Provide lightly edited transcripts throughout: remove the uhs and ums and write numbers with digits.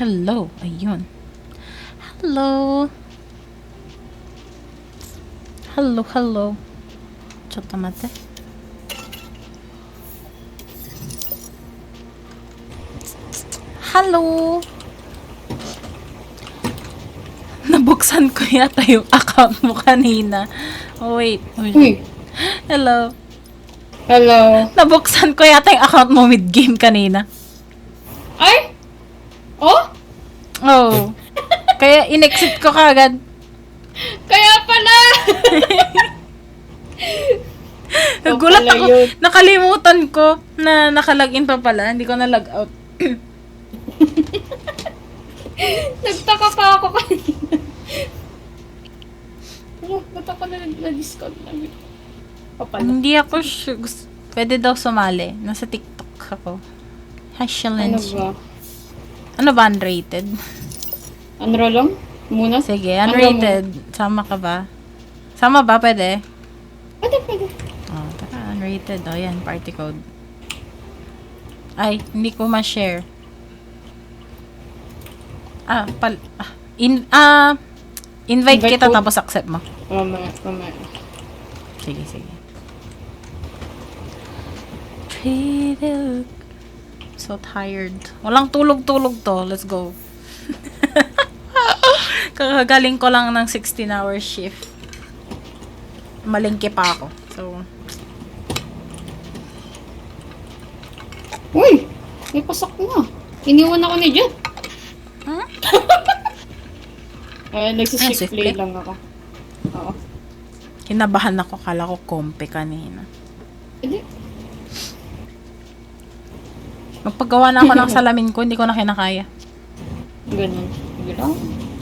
Hello. Ayun. Hello. Hello, hello. Chota mate. Hello. Nabuksan ko yata yung account mo kanina. Oh, wait. Uy. Hello. Hello. Nabuksan ko yata yung account mo mid-game kanina. Ay? Oh? Oh. Kaya in-exit ko kagad. Kaya pala! Nagulat pala ako. yun. Nakalimutan ko na nakalagin pa pala. Hindi ko na log out. Nagtaka pa ako kanina. Oh, ba't ako na-discount namin? Papala. Hindi ako sure. Pwede daw sumali. Nasa TikTok ako. Hi, Ano challenge. ba? Ano ba unrated? Unroll lang? Muna? Sige, Unroll unrated. Sama ka ba? Sama ba? Pwede? Pwede. Oh, tara, unrated. Oh, yan. Party code. Ay, hindi ko ma-share. Invite Invite kita code? tapos accept mo. Mamaya. Sige, sige. So tired. Walang tulog-tulog to. Let's go. Kakagaling ko lang ng 16-hour shift. Malingki pa ako. So, Uy! May pasok na. Iniwan ako ni Jet. huh? Nagsisik sick play play? lang ako. Oo. Kinabahan ako. Kala ko kompe kanina. Hindi. Magpagawa na ako ng salamin ko. Hindi ko na kinakaya. Ganun. Sige lang.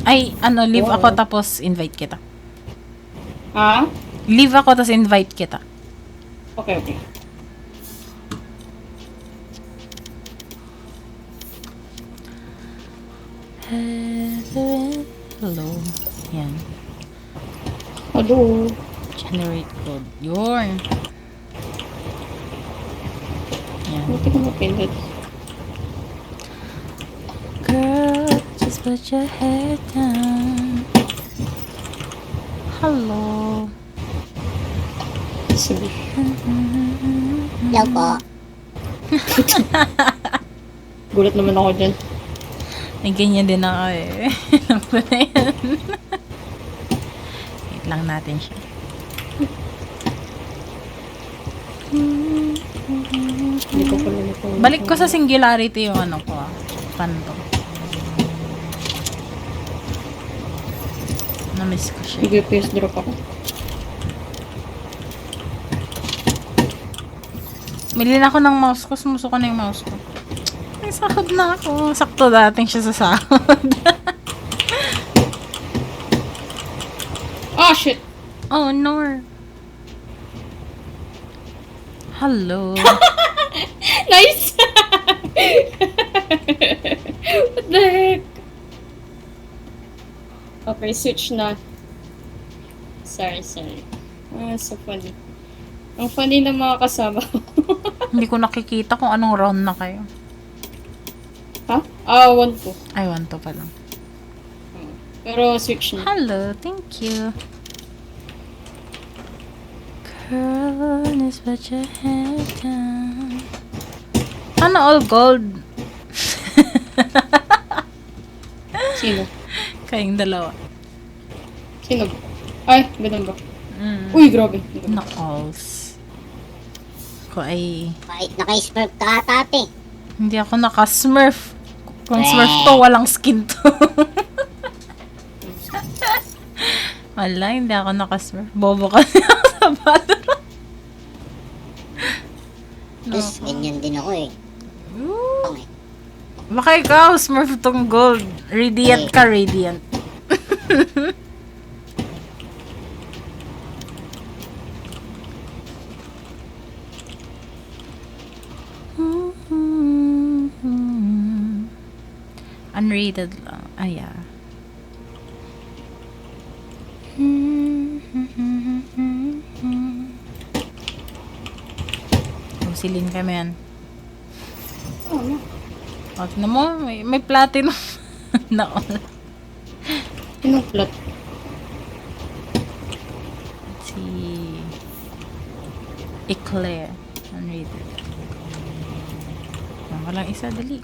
Ay, leave Oo. ako tapos invite kita. Ha? Leave ako tapos invite kita. Okay. Hello. Yan. Hello. Generate code. Yun. Yan. Buti ko mapindot. Girl, just put your head down. Hello. Sige. Hello po. Gulat naman ako dyan. May ganyan din ako eh. Alam ko na yan. Wait lang natin siya. Hindi ko pala nito. Balik ko sa singularity yung ano ko Phantom. Na-miss ko siya. Sige, PS drop ako. Milin ako ng mouse ko. Sumuso ko na yung mouse ko. May sahod na ako. Sakto dating siya sa sahod. Ah, shit! Oh, no. Hello. Nice! What the heck? Okay, switch na. Sorry. So funny. Ang funny ng mga kasama ko. Hindi ko nakikita kung anong round na kayo. Ha? Ah, 1 po. Ay, 1 to pa lang. Pero switch na. Hello, thank you. Girl, is put your head down. Ano all gold? Sino? Kayong dalawa. Sino? Ay, ganun ba? Mm. Uy, grabe. Na alls. Ko ay... Naka-smurf ka ata, ate. Hindi ako naka-smurf. Kung smurf to, walang skin to. Wala, hindi ako naka-smurf. Bobo kasi ako sa Valorant. Yes, ganyan din ako eh. Okay. Baka ikaw, smurf tong gold. Radiant ka, radiant. Unrated lang. Ah, yeah. Silin kami yan. Ano? O, tignan mo, may platinum. Naol. Anong plot? Si Eclair. Unrated. Walang isa, dali.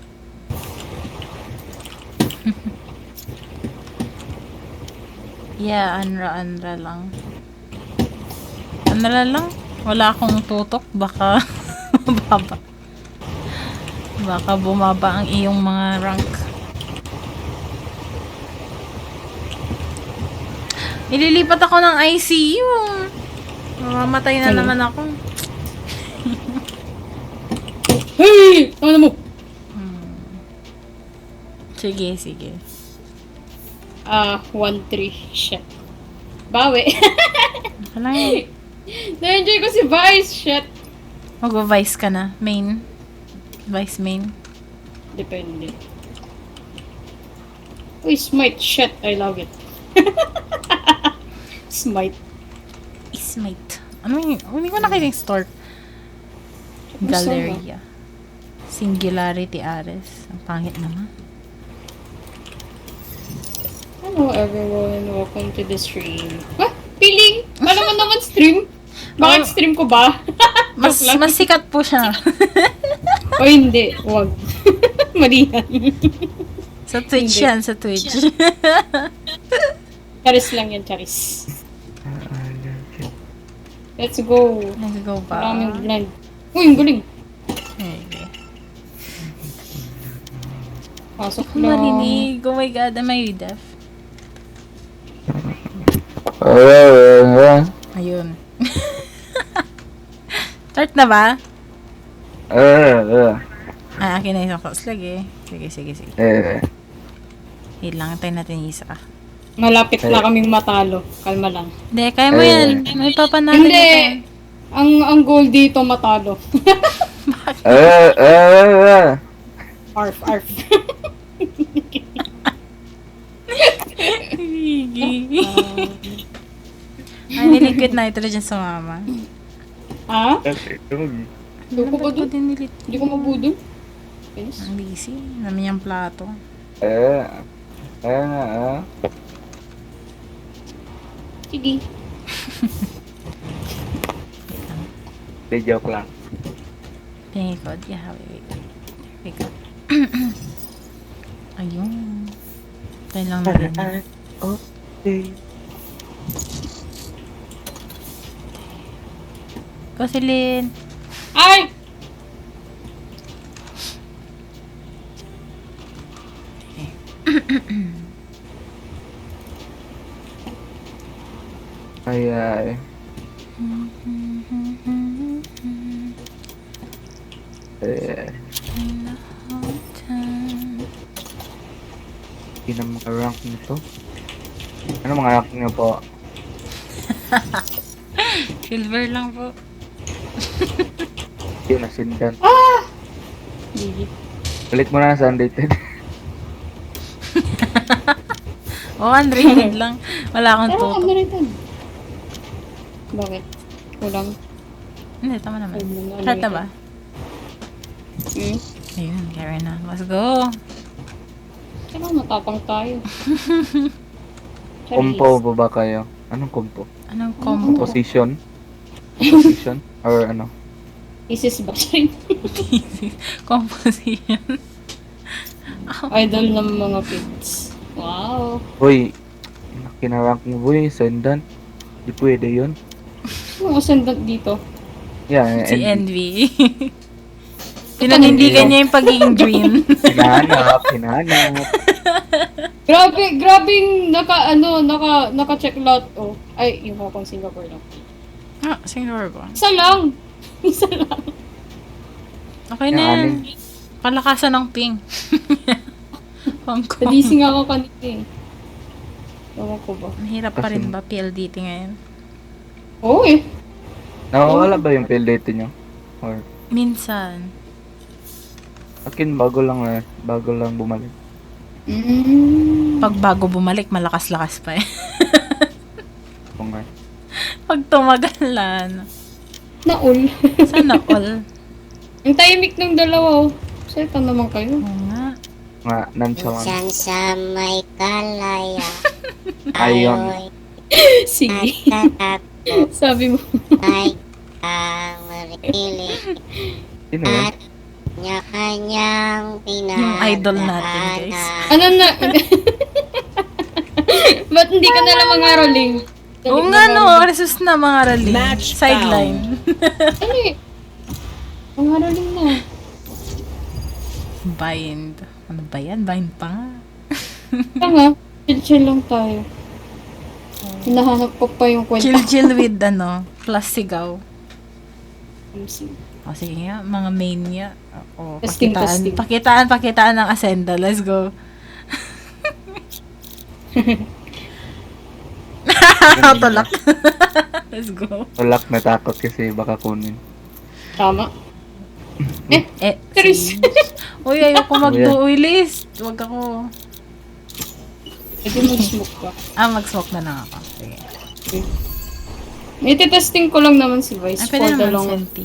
Yeah, Anra lang. Anra lang? Wala akong tutok. Baka bumaba. Baka bumaba ang iyong mga rank. Nililipat ako ng ICU. Mamamatay na Ano? naman ako. Hey! Ano mo? Sige, sige. 1-3. Shit. Bawi. Wala yan. Na-enjoy ko si Vice. Shit. Mag-vice ka na. Main. Vice main. Depende. Uy, Smite. Shit. I love it. Smite. Ismate. Ano yun? Hindi ko nakita yung store. Galleria. Singularity Ares. Ang pangit naman. Hello everyone, welcome to the stream. What? Piling? Alam mo naman stream? Bakit stream ko ba? Mas, Joke lang. mas sikat po siya. O hindi, wag. Mali yan. Sa Twitch Hindi. yan, sa Twitch. Charis lang yan, charis. Let's go. Nag-go pa. Maraming blend. Uy, ang galing. Okay. Pasok lang. Marinig. Oh my god, am I deaf? Ayun. Start na ba? Akin na isang sauce lagi. Sige, sige, sige. Wait lang, antayin natin yung isa. Malapit na kaming matalo. Kalma lang. Hindi, kaya mo yan. May papanalo Hindi. yan. Ang goal dito matalo. Arf, arf. Gigi. Ay, niliquid nitrogen sa mama. Ha? Hindi ko ba Ba't ko dun? din nilit? Hindi ko mabudol. Yes. Ang busy. Namin yung plato. Sige. Di joke lang. Pingi ko. Yeah, wait. There we go. Ayun. Tayo lang na ganyan. Okay. Kosilin. Ay! Ay. Hindi na mga rank nito. Ano mga rank niyo po? Silver lang po. Hindi na sindan. Gigi. Balik mo na sa undated. Oh, unrated lang. Wala akong Pero tutok. ano rin yan? Bakit? Kulang. Hindi, tama naman. Ay, mga Start na ba? Hmm? Ayun, carry na. Let's go. Kailangan matapang tayo. Compo po ba kayo? Anong compo? Anong combo? Position? Position? Or ano? Isis ba siya? Composition. Idol ng mga kids. Wow. Hoy, kinarank mo boy, sendan. Di pwede yun. Ano ascendant dito? Yeah, Si and Envy. Pinanindigan niya yung pagiging green. hinahanap. Grabe yung naka-check lot. Oh. Ay, yung Hong Kong, Singapore lang. Ah, Singapore ba? Isa lang. Isa lang. Okay Yung na yan. anim. Palakasan ng ping. Hong Kong. Nadising ako kanina eh. Ewan ko ba? Mahirap pa rin ba PLDT ngayon? Oo eh. Nawawala ba yung PLDT nyo? Or Minsan. akin bago lang bumalik. Pag bago bumalik, malakas-lakas pa eh. Kung nga. Pag tumagalan. Naul. Sana all. Ang tahimik ng dalawa oh. Seta naman kayo. Oo nga. Nga, nonchalant. Diyan sa may kalaya. Ayun. Ayo'y Sige. natatakot Sabi mo. ay kamarilig. Sino yun? At kanya-kanyang Yung idol natin, guys. pinadaanan. Ano na? Ba't hindi ka nalang mangaroling? Oo nga no, resus na mga rally. Match Sideline. Ano eh? Mangaroling na. Bind. Ano ba yan? Bind pa nga. Tanga. Chill-chill lang tayo. Hinahanap ko pa yung kwenta. Chill with plus sigaw. O sige nga, mga main niya. O, Testing, testing. Pakitaan ng Ascenda. Let's go. Tulak. Let's go. Tulak natakot kasi baka kunin. Tama. Eh, Chris. Uy, ayoko mag-do list. Huwag ako. Pwede mag-smoke ka. Mag-smoke na lang ako. Sige. Iti-testing ko lang naman si Vice Pwede for the naman long. senti.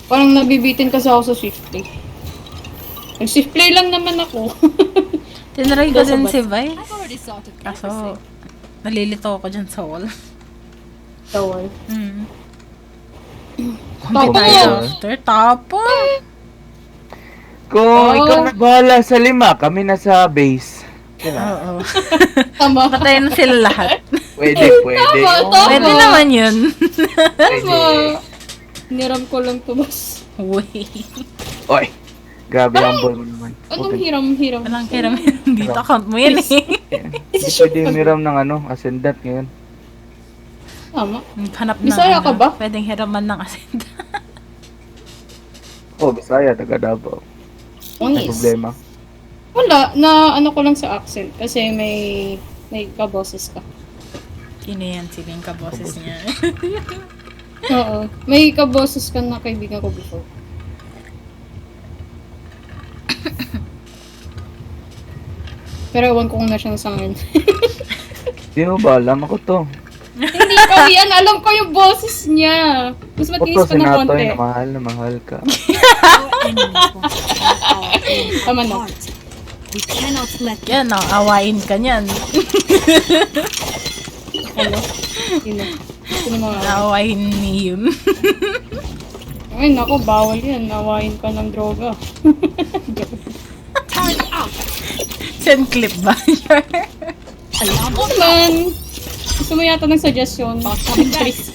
Parang nabibitin kasi ako sa swift play. Nag-swift play lang naman ako. Tinry ko din si Vi. I've already sorted Kaso, nalilito ako dyan sa wall. Tawal. Tapo Tapo! Kung ikaw na bahala sa 5, kami na sa base. Oo. Tama. Patayin na sila lahat. Pwede. Tama. Pwede naman yun. Tama. Niram ko lang to, boss. Uy. Oy, grabe ang ball mo naman. Anong hiram-hiram? Walang hiram dito. Account mo yan eh. Hindi pwede miram ng ascendant ngayon. Tama. Hanap na. Bisaya ka ba? Pwedeng hiraman ng ascend. Oh, Bisaya, taga Davao. May Onis. problema. Wala. Na ano ko lang sa accent. Kasi may kaboses ka. Sino yan? Sino yung kaboses niya? Oo. May kaboses ka na kaibigan ko before. Pero ewan ko kung nasiyang sa akin. Di mo ba alam ako to? Hindi ko yan. Alam ko yung boses niya. Mas matinis Oto, pa ng konti. Senatoy, na mahal ka. Tama na. We cannot let Yan, awain ka niyan. Ano? Sino? Sino mga... Naawain ni yun. Ay, naku, bawal yan. Nawain ka ng droga. Send clip ba? Man! Gusto mo yata ng suggestion? Chris.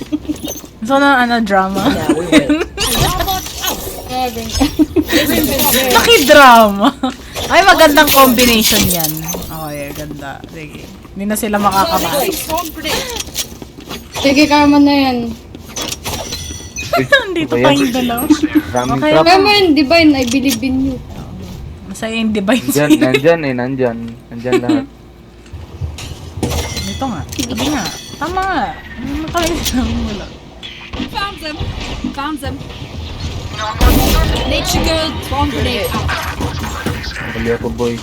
So, drama. Ah, ganyan. Naki-drama. Ay, magandang combination yan. Okay, ganda. Sige. Hindi na sila makakapasok. Sige, kama na yan. Dito pa yung dalawa. Daming Okay. trap. Kama yun, Divine. I believe in you. Masaya yung divine Nandyan lahat. Dito nga. Sabi nga. Tama nga. Ano kami sinabi mo lang? Found them. Found them. Nature girl, bomb grenade out. Huli ako, boy.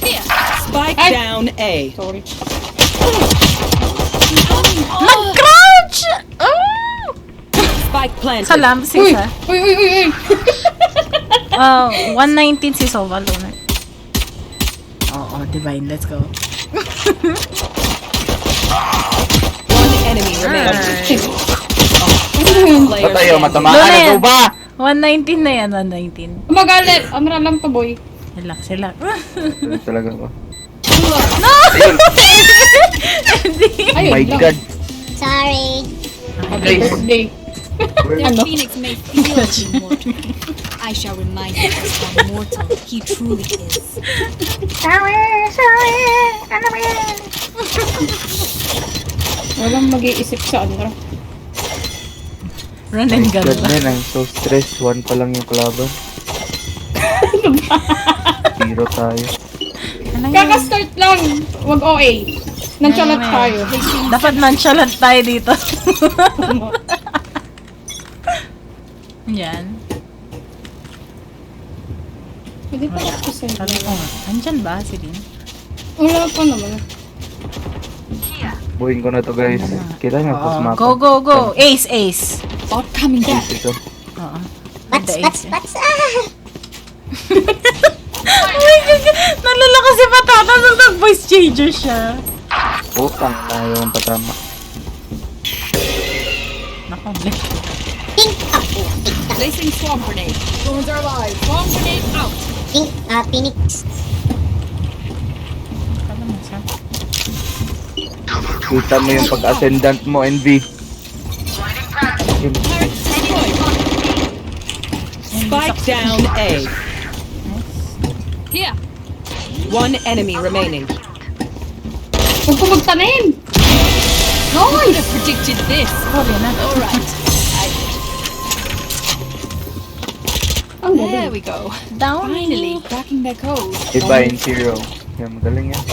Spike Ay. down A. Sorry. Nag-crouch! Oh! Spike planted. Salam, Uy! sisa. Uy! 119 si Sova Lunar. Oo, divine. Let's go. One enemy remaining. Player Matayo, standing. matamaan Luna na yan. daw ba? 119 na yan, 119. Magalit. Amra lang to, boy. Relax, relax. Ito talaga ba? Oh Ayun my lang. God. Sorry. Happy birthday. Ano? Phoenix may feel immortal. I shall remind you just how mortal he truly is. Walang mag-iisip sa Amra. Run and gun God, lang. man, I'm so stressed. 1 pa lang yung kalaban. Zero tayo. Ano yan? Kaka-start lang. Wag OA. Nonchalant Ano tayo. Dapat nonchalant tayo dito. Yan. Pwede pa ako sa Sabi ko nga. Andyan ba si Lin? Wala pa naman. Buhin ko na to, guys. Kita nyo, Oo. mapa. Go, go, go. Ace, ace. Bot coming back. Ito. Oo. Bats, The bats, ace. bats. Ah! Oh my God, si Patata nung nag-voice changer siya. Putang na yung patama. Naku, bleh. Pink ako. Placing swarm grenade. Drones are alive. Swarm grenade out. Pink, Phoenix. Kala mo siya. Kita mo yung pag-ascendant mo, NV. Yun. Spike down A. Here. One enemy remaining. Huwag ko magtanim! I could have predicted this. Sorry na. Alright. Ang There galing. we go. Down. Finally, cracking their code. Divine Zero. Yan, magaling yan.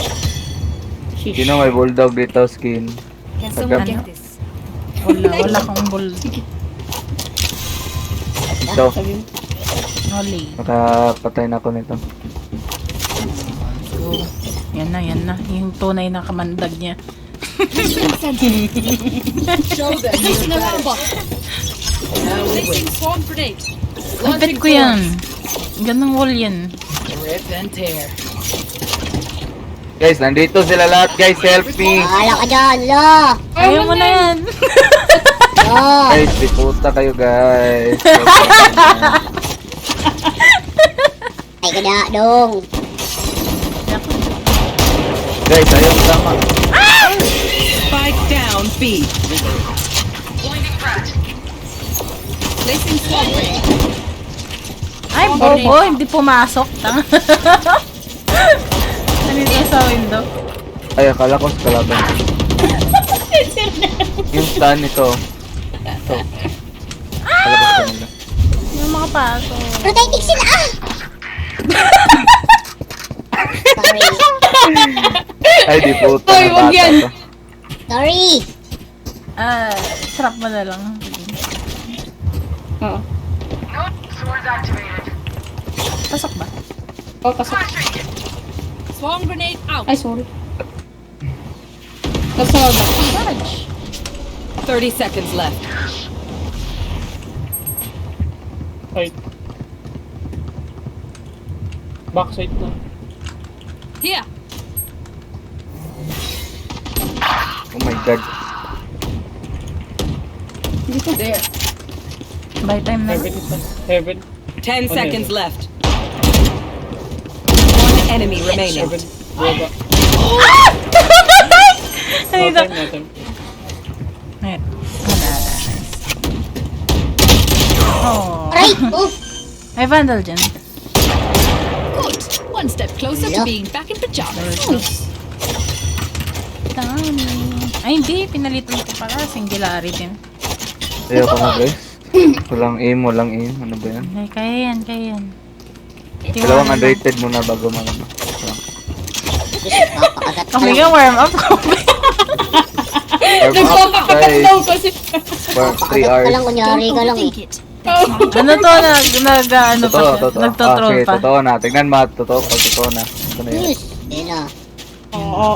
Sheesh. Sino may bulldog dito, skin? Can someone Ano? get this? Wala kong bull. Ito, Sabi mo. Oli. nakapatay na ako nito. So, yan na. Yung tunay na kamandag niya. Show them. Placing alarm bot. Placing swarm grenade. Kapit ko yan. Ganang wall yan. Rip and tear. Guys, nandito sila lahat, guys. Help me! Bahala ka dyan, lo. Ayaw mo na yan. Lo. Guys, di puta kayo, guys. Ay ka na, dong. Guys, ayaw tama. Spike down B. Placing swarm grenade. Ay, bobo. Hindi pumasok. Tanga. Nandito sa window. Ay, akala ko sa kalaban. Yung stun ito. Ito. Kalabas ka nila. Yung makapasok. Protecting sila, ah. Sorry. Ay, di puta. Ay, wag nabata yan. to. Sorry. Trap mo na lang. Oo. Pasok ba? Oh, pasok. Swarm grenade out. Ay, sorry. Nasa ba? 30 seconds left. Ay. Backside na. Here. Oh my god. Hindi ko there. By time na. Heaven isa. Heaven. 10 Okay. seconds left. One enemy remaining. Heaven. Baba. Ay, No time, no time. Wait. Wala. Oh. Aray. Oh. May vandal dyan. Good. One step closer to Yeah. being back in pajamas. Dami. Ay, hindi. Pinalitan ko pala. Singularity din. Ayaw ko na, guys. Walang aim. Ano ba yan? Ay, kaya yan. Dalawang unrated muna bago mag ano. Papakagat ka Kami lang. nga warm up ko. Warm up, Nagpapakagat guys. daw kasi. For 3 Papakagat ka hours. lang, kunyari ka lang eh. Overthink it. Ano to? Ano pa Totoo, siya? totoo. Nagtotroll Okay, pa. totoo na. Tingnan mo, totoo. Pag totoo na. Ito na yun. Yes. Yan na.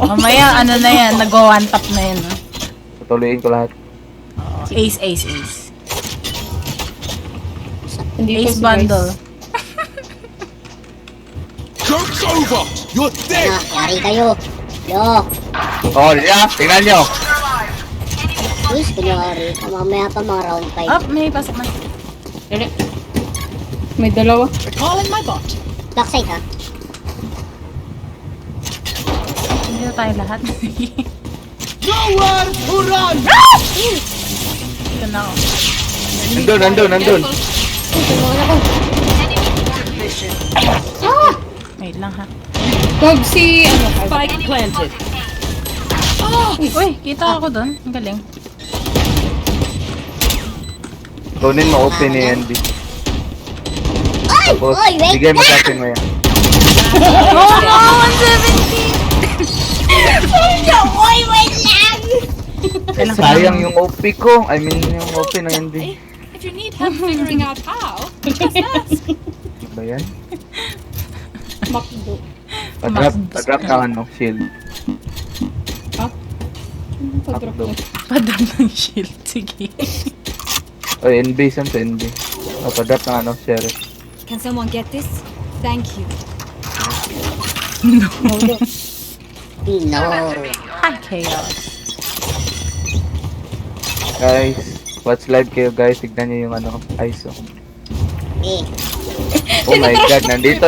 Mamaya, ano na yan? Nag-one tap na yan. No? Tutuloyin ko lahat. Ace. Hindi Ace bundle. Joke's over! You're Yan dead! na, yari kayo. Lo. Oh, yeah. Tingnan nyo. Yes, kunyari. Mamaya pa mga round 5. Up, may pasok na. Dali. May dalawa. Calling my bot. Backside ha. Hindi na tayo lahat. Nowhere to run! Ito na ako. Nandun. Tulungan ako. Wait lang ha. Wag si, ano, Spike planted. Uy, kita ako doon. Ang galing. Kunin mo open ni Andy. Ay! Tapos, Oy, wait bigay mo lang! sa akin mo yan. Oh no! 170! Oy, wait lang! Kailan Sayang yung OP ko. I mean, yung OP ng Andy. If you need help figuring out how, just ask. Ano ba yan? Makdo. Padrap ka ano, shield. Pag-drop Upload. ko. Padam ng shield. Sige. Oy, NB, saan sa NB? Padrap ng ano, sheriff. Can someone get this? Thank you. No. No. Hi, Chaos. Guys, watch live kayo guys. Tignan nyo yung ano, ISO. Eh, Oh my god, nandito.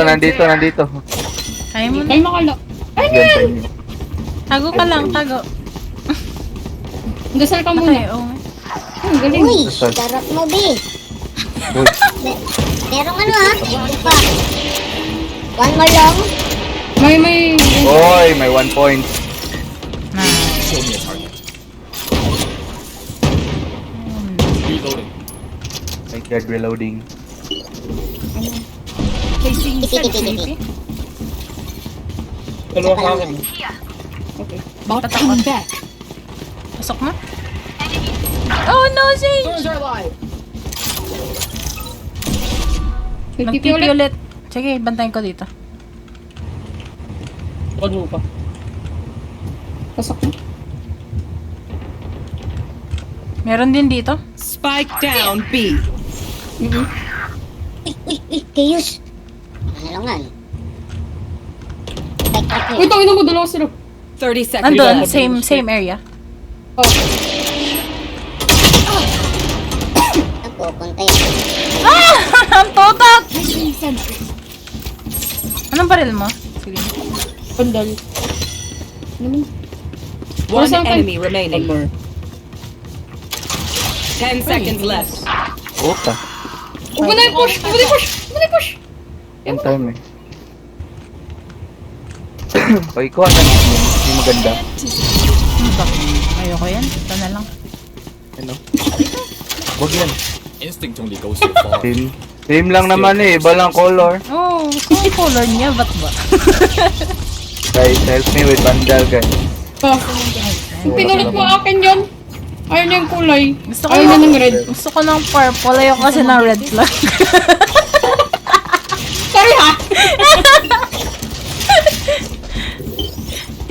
Kaya mo na. Ay, makala. Yan sa inyo. Tago ka lang, tago. Dasal ka Patay, muna. oo. Ang galing. uy, Dasal. sarap mo, be. Uy, Merong ano ha? Ano pa? One more long? May. oy, may 1 point. Nice. Show me a target. Reloading. My god, reloading. Placing Tiki. Dalawa sa akin. Okay. bot coming back. Pasok mo? Oh no, Sage! Doors are alive. Nagtipi Nag-TP ulit. ulit. Sige, bantayin ko dito. Ano pa? Pasok mo. Meron din dito. Spike down B. Uy, Chaos. Ano lang yan? Backtrack Uy, nyo. tangin mo, dalawa sila. 30 seconds Nandun, left. same area. Oh. Nagpupunta yun. Ang totak! Placing sentry. Anong baril mo? Sige. Pandal. Ano mo? One Saan ka? enemy remaining. 10 seconds left. Puta. Huwag mo na yung push! Huwag mo na yung push! Huwag mo na yung push! Yung time eh. Okay, kuha na. Yung maganda. Ano ba? Ayoko yan. Ito na lang. Ano? Huwag yan. Instinct only goes so far. Same lang naman eh. Iba lang color. Oh, gusto ko yung color niya. Ba't ba? Guys, help me with bandal guys. Oh. Pinulit mo akin yun. Ayaw niya yung kulay. Gusto ko Ayaw niya yung ng red. Gusto ko ng purple. Ayoko kasi ng red lang. Sorry ha!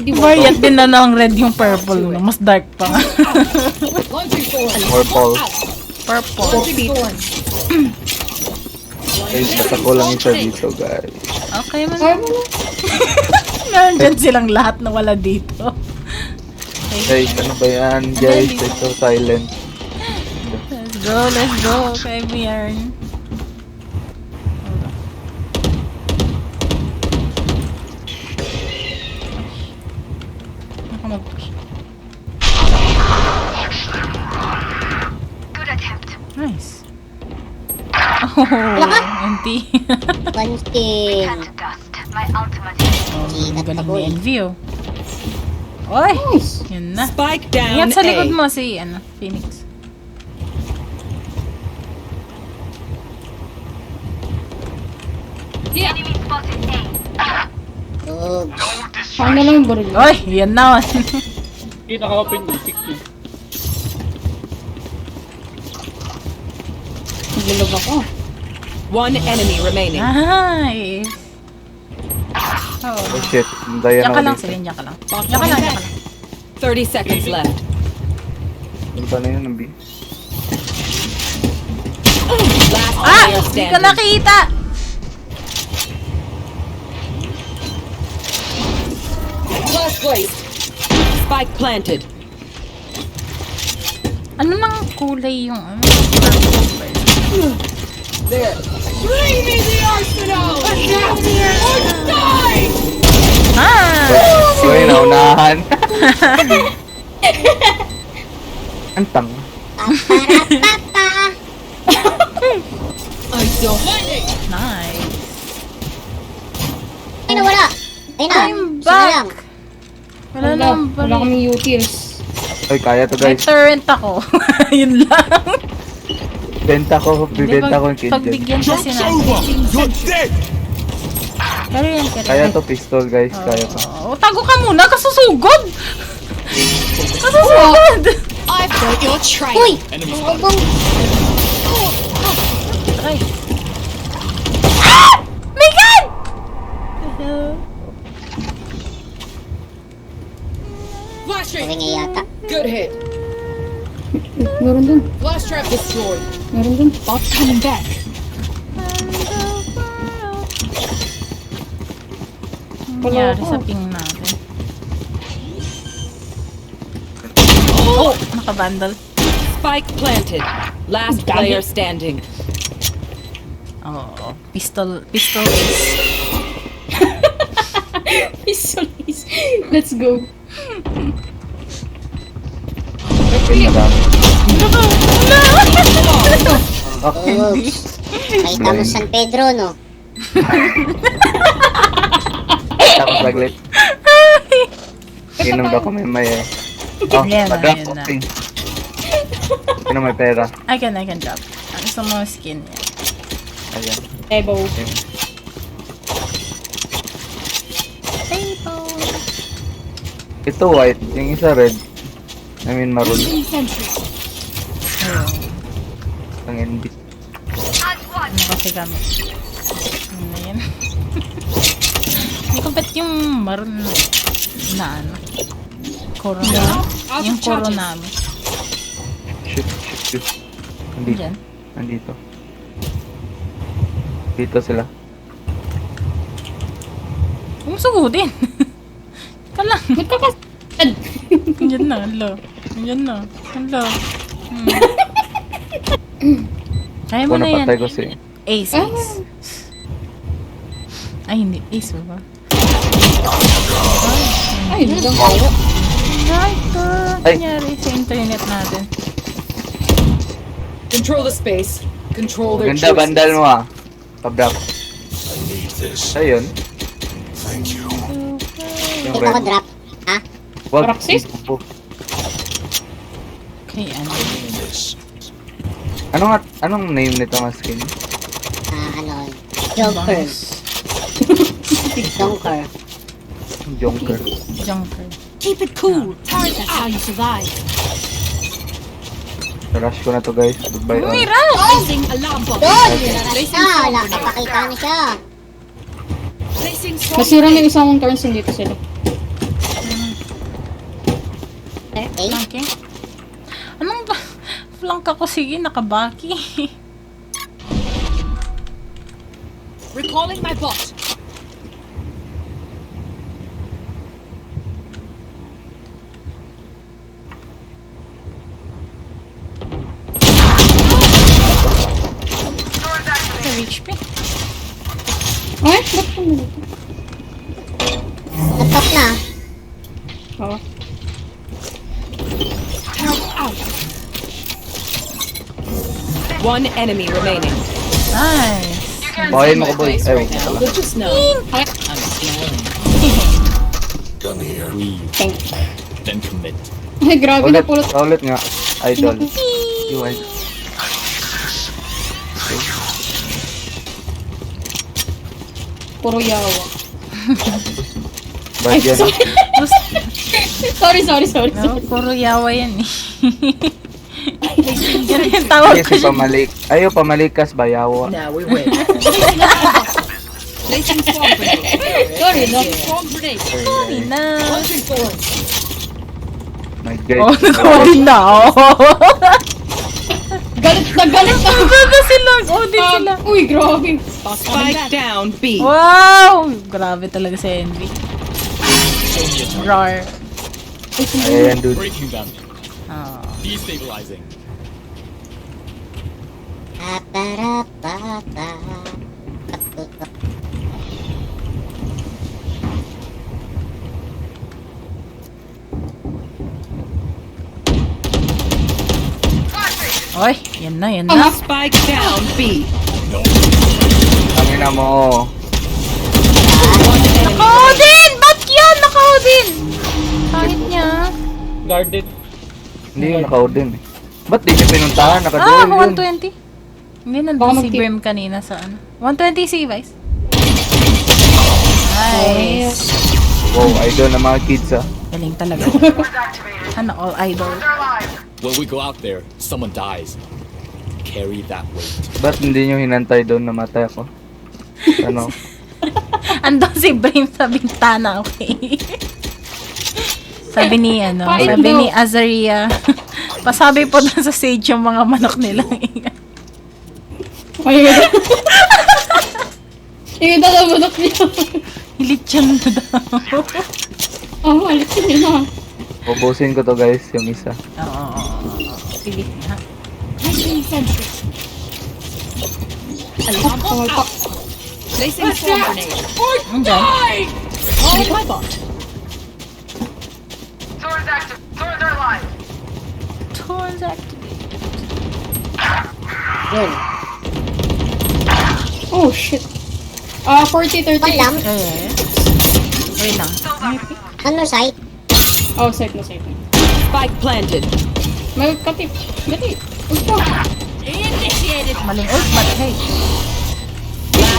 Variant din na ng red yung purple. No? Mas dark pa nga. Launching sword. Purple. Purple. Guys, patako lang isa dito guys. Okay man. Ayaw mo na. Meron dyan silang lahat na wala dito. Guys, ano ba yan? Guys, it's so silent. Let's go. Kay Bjorn. Ako mag-push. Nice. Oh, empty. One skin. Ang galing ni Envy, oh. Oy! Nice. Yun na. Spike down Ingat sa likod A. mo si, Phoenix. Tug. Saan na lang yung baril? Oy! Yan na. Hindi nakakapin yung pick niya. Naglulog ako. One enemy remaining. Nice. Oh. Oh shit, Diana Diyan ka lang, ulit. sige, diyan ka lang. Diyan ka lang, diyan ka lang. 30 seconds left. Yung pa na yun, ang Last Ah! player Hindi ka standing. nakita! Last place. Spike planted. Ano nang kulay yung There. Bring me the arsenal! Or die! Ah! Uy, naunahan. Antang. Paparapapa. I don't. Nice. Ay, nawala. Ay na. I'm Isa na lang. back! Wala Wala. nang Wala kaming utils. Uy, kaya to May guys. turret ako. Yun lang. Benta ko, bibenta ko yung kill. Pagbigyan kasi Joke's natin. over! You're dead! Pero yan, pero Kaya to pistol guys, kaya to. Oh, tago ka muna, kasusugod! Kasusugod! I've got your trail. Uy! Enemy Ang spotted. ubong. Try. Ah! My God! Flash Sabi nga yata. Good hit. Meron dun. Flash trap destroyed. Meron dun. Bot coming back. nangyari ko. sa ping natin? Oh! Nakabandal. Spike planted. Last player standing. Oo. Pistol is. Pistolis. Let's go. Madami. Oops. Nakita mo San Pedro, no? Tapos saglit. Inom daw kami may... Oh, Yan na, pa-drop yan na. opening. Sino may pera? I can drop. Ang gusto mo skin yan. Ayan. Ebo. Ayan. Ito white, yung isa red. I mean maroon. Ang NB. Ano kasi kami? Ano na yan? Hindi ko bet yung maroon na ano. Corona. Yung corona namin. Shoot. Nandito. Diyan. Nandito. Dito sila. Umusugodin. Kala. Nagkakasad. Diyan na. Hala. Diyan na. Hala. Kaya mo Kung na yan. napatay ko si... Ace. Ay, hindi. Ace ba? Ay, lang tayo. Ay, ito. Ay. Nangyari sa internet natin. Control the space. Control their Ganda bandal mo ah. Pabrak. Ayun. Yung Dito ko red. drop. Ha? Wag. Praxis? Okay, ano? Anong name nito nga skin? Ano? Joker. Joker. Jonker. Junker. Keep it cool. That's how you survive. Rush ko na to guys. Goodbye. all. Mira! Placing alarm bot. Doon! Wala kapakita na siya. Placing swarm Masira na yung isang turns dito sila. Okay. Okay. Anong ba? Flank ako, sige, nakabaki. Recalling my bot. Sa HP. Ay, ba't ko na dito? Laptop na. Oo. One enemy remaining. Nice. Bawain mo ko boy. Ay, wag Now, pala. good to know. Thank Then commit. Ay, grabe na pulot. Ulit nga. Idol. You idol. Puro yawa. Bad yan. Sorry. No, puro yawa yan eh. Yan yung tawag ko Kasi siya. pamalikas ba yawa? Now we win. Placing swarm grenade. Sorry, no? Swarm grenade. Sorry na. Launching forward. My Oh, God. nag-Odin na. Oh. Galit na. Gaga sila. Odin sila. Uy, grabe. Spike down B. Wow! Grabe talaga si Envy. Roar. Ayan dude. Breaking them. Oh. Destabilizing. Pa-pa-ra-pa-pa. Oy, yan na. Spike down B. Ang ina mo. Naka-Odin! Ba't yan? Naka-Odin! Kahit niya. Guarded. Hindi yun naka-Odin eh. Ba't di niya pinuntahan? Ah, Naka-duel yun. 120. Hindi, Baka nandun si mag-tip. Brim kanina sa ano. 120 si Vice. Nice. Wow, idol ng mga kids ah. Galing talaga. Ano, all idol. When we go out there, someone dies. Carry that weight. Ba't hindi nyo hinantay doon na matay ako? Ano? Andun si Brim sa bintana, okay? Sabi ni, ano, Kain sabi daw. ni Azaria, pasabi po doon sa stage yung mga manok nila. Ay, yung daw manok niya. Hilitsyan mo daw. Oh, alitin yun ah. Ubusin ko to guys, yung isa. Oo. Pilit nga. Placing sentry. Alarm bot Pumalpak. out. Placing swarm grenade. Andiyan. Calling my bot. Tools activated. Yun. Oh, shit. 40, 30. Palam. Eh. Wait lang. Ano site? Oh, save na, save na. Spike planted. May katip. Gati. Usto. Initiated. Maling ult, but hey.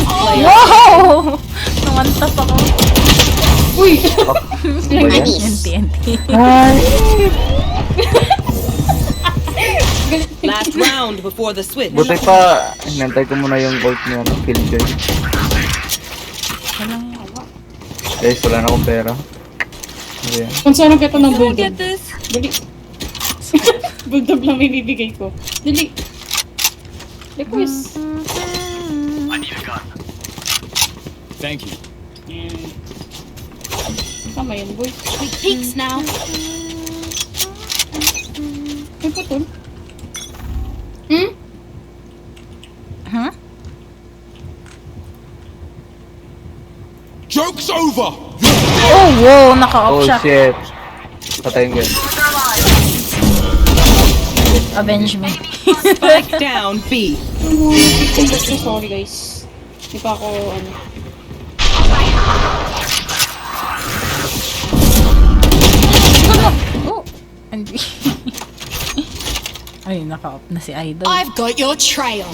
Player. Wow! Namantas ako. Uy! Ba yan? Anis. Yung TNT. Last round before the switch. Buti pa, hinantay ko muna yung ult niya, Killjoy. Walang yan. Guys, wala na akong pera. Ano yan? Kung saan kita ng Someone get bulldog. this? Dali. Bulldog lang may bibigay ko. Dali. Request. Thank you. Yan. Tama yun, boy. Quick peeks now. May putol. Hmm? Huh? Joke's over! Oh, wow! Naka-off Oh siya. shit. Patayin ko yun. Avenge me. Spike down B. Sorry, guys. Hindi pa ako, ano. Oh! Hindi. Ay, naka-off na si Idol. I've got your trail.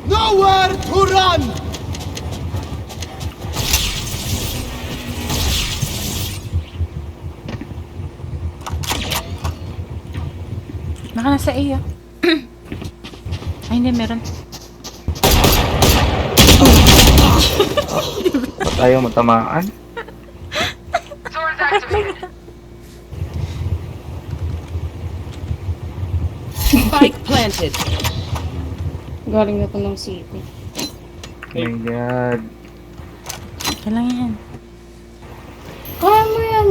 Nowhere to run! Naka na sa A, ah. Ay, hindi, meron. Ba't ayaw matamaan? Spike planted. Galing na to ng city. Oh my god. Kailangan yan. Kaya mo yan.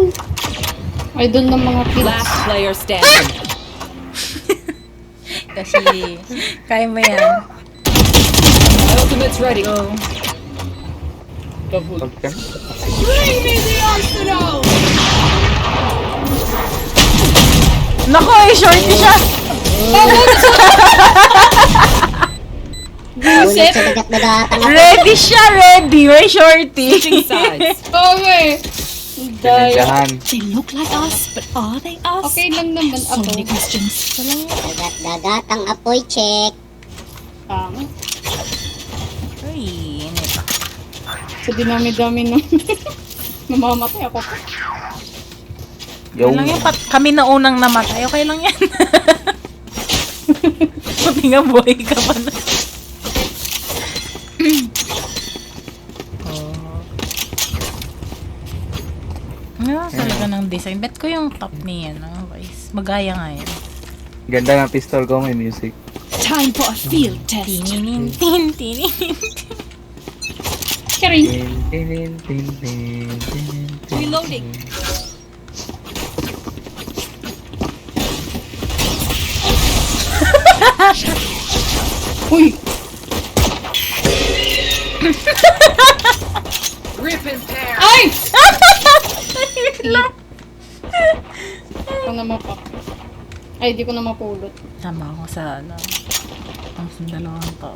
Ay, doon ng mga kids. Last player standing. Kasi, kaya mo yan. Ultimate's ready. Go. Double. Okay. Bring me the arsenal! Nako, eh, shorty siya. Ulit sa dagat-dagatang ako. Ready siya, ready. May shorty. Switching sides. Okay. Dahil. Pinagdahan. They look like us, but are they us? Okay lang naman So ako. many questions. Dagat-dagatang apoy check. Tama. Uy, init. Sa dinami-dami nung mamamatay ako. Yo. Okay lang yan, kami na unang namatay. Okay lang yan. Pati nga buhay ka pa na. Ano talaga ng design? Bet ko yung top niya, no? Guys, magaya nga yan. Ganda ng pistol ko, may music. Time for a field test. Tininin, tin, tininin. Karing. Tin, tin, tin, tin, tin, tin. Reloading. Uy! Rip and tear. Ay! Ako na mapak. Ay, di ko na mapulot. Tama ako sa, ano, ang sandalawang to.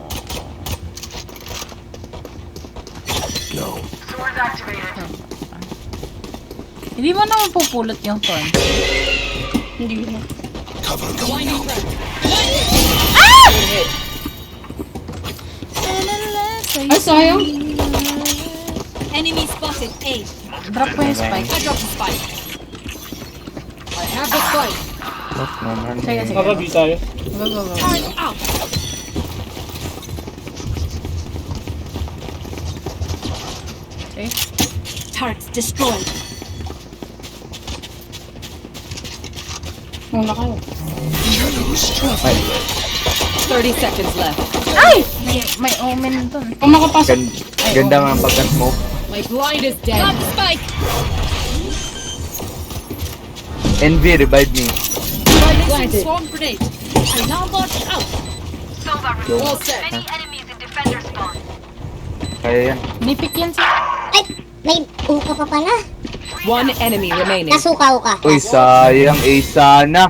Go. Hindi mo naman pupulot yung ton. Hindi na. Cover going out. Ay, sayang. Enemy spotted. A. Drop ko yung spike. I dropped the spike. I have the spike. Off naman. Sige, sige. Nakabi tayo. Go, go, go. Turret out. Okay. Turrets destroyed. Muna kayo. Ay, 30 seconds left. Ay! May omen dun. Kung makapasok. ganda nga ang pagka-smoke. My blind is dead. Got the spike. Envy, revive me. Planted. Swarm grenade. Alarm bot out. Yo, All set. kaya yan. Nipik yan si... Ay, may uka pa pala. One enemy remaining. Nasuka-uka. Uy, sayang. Sana.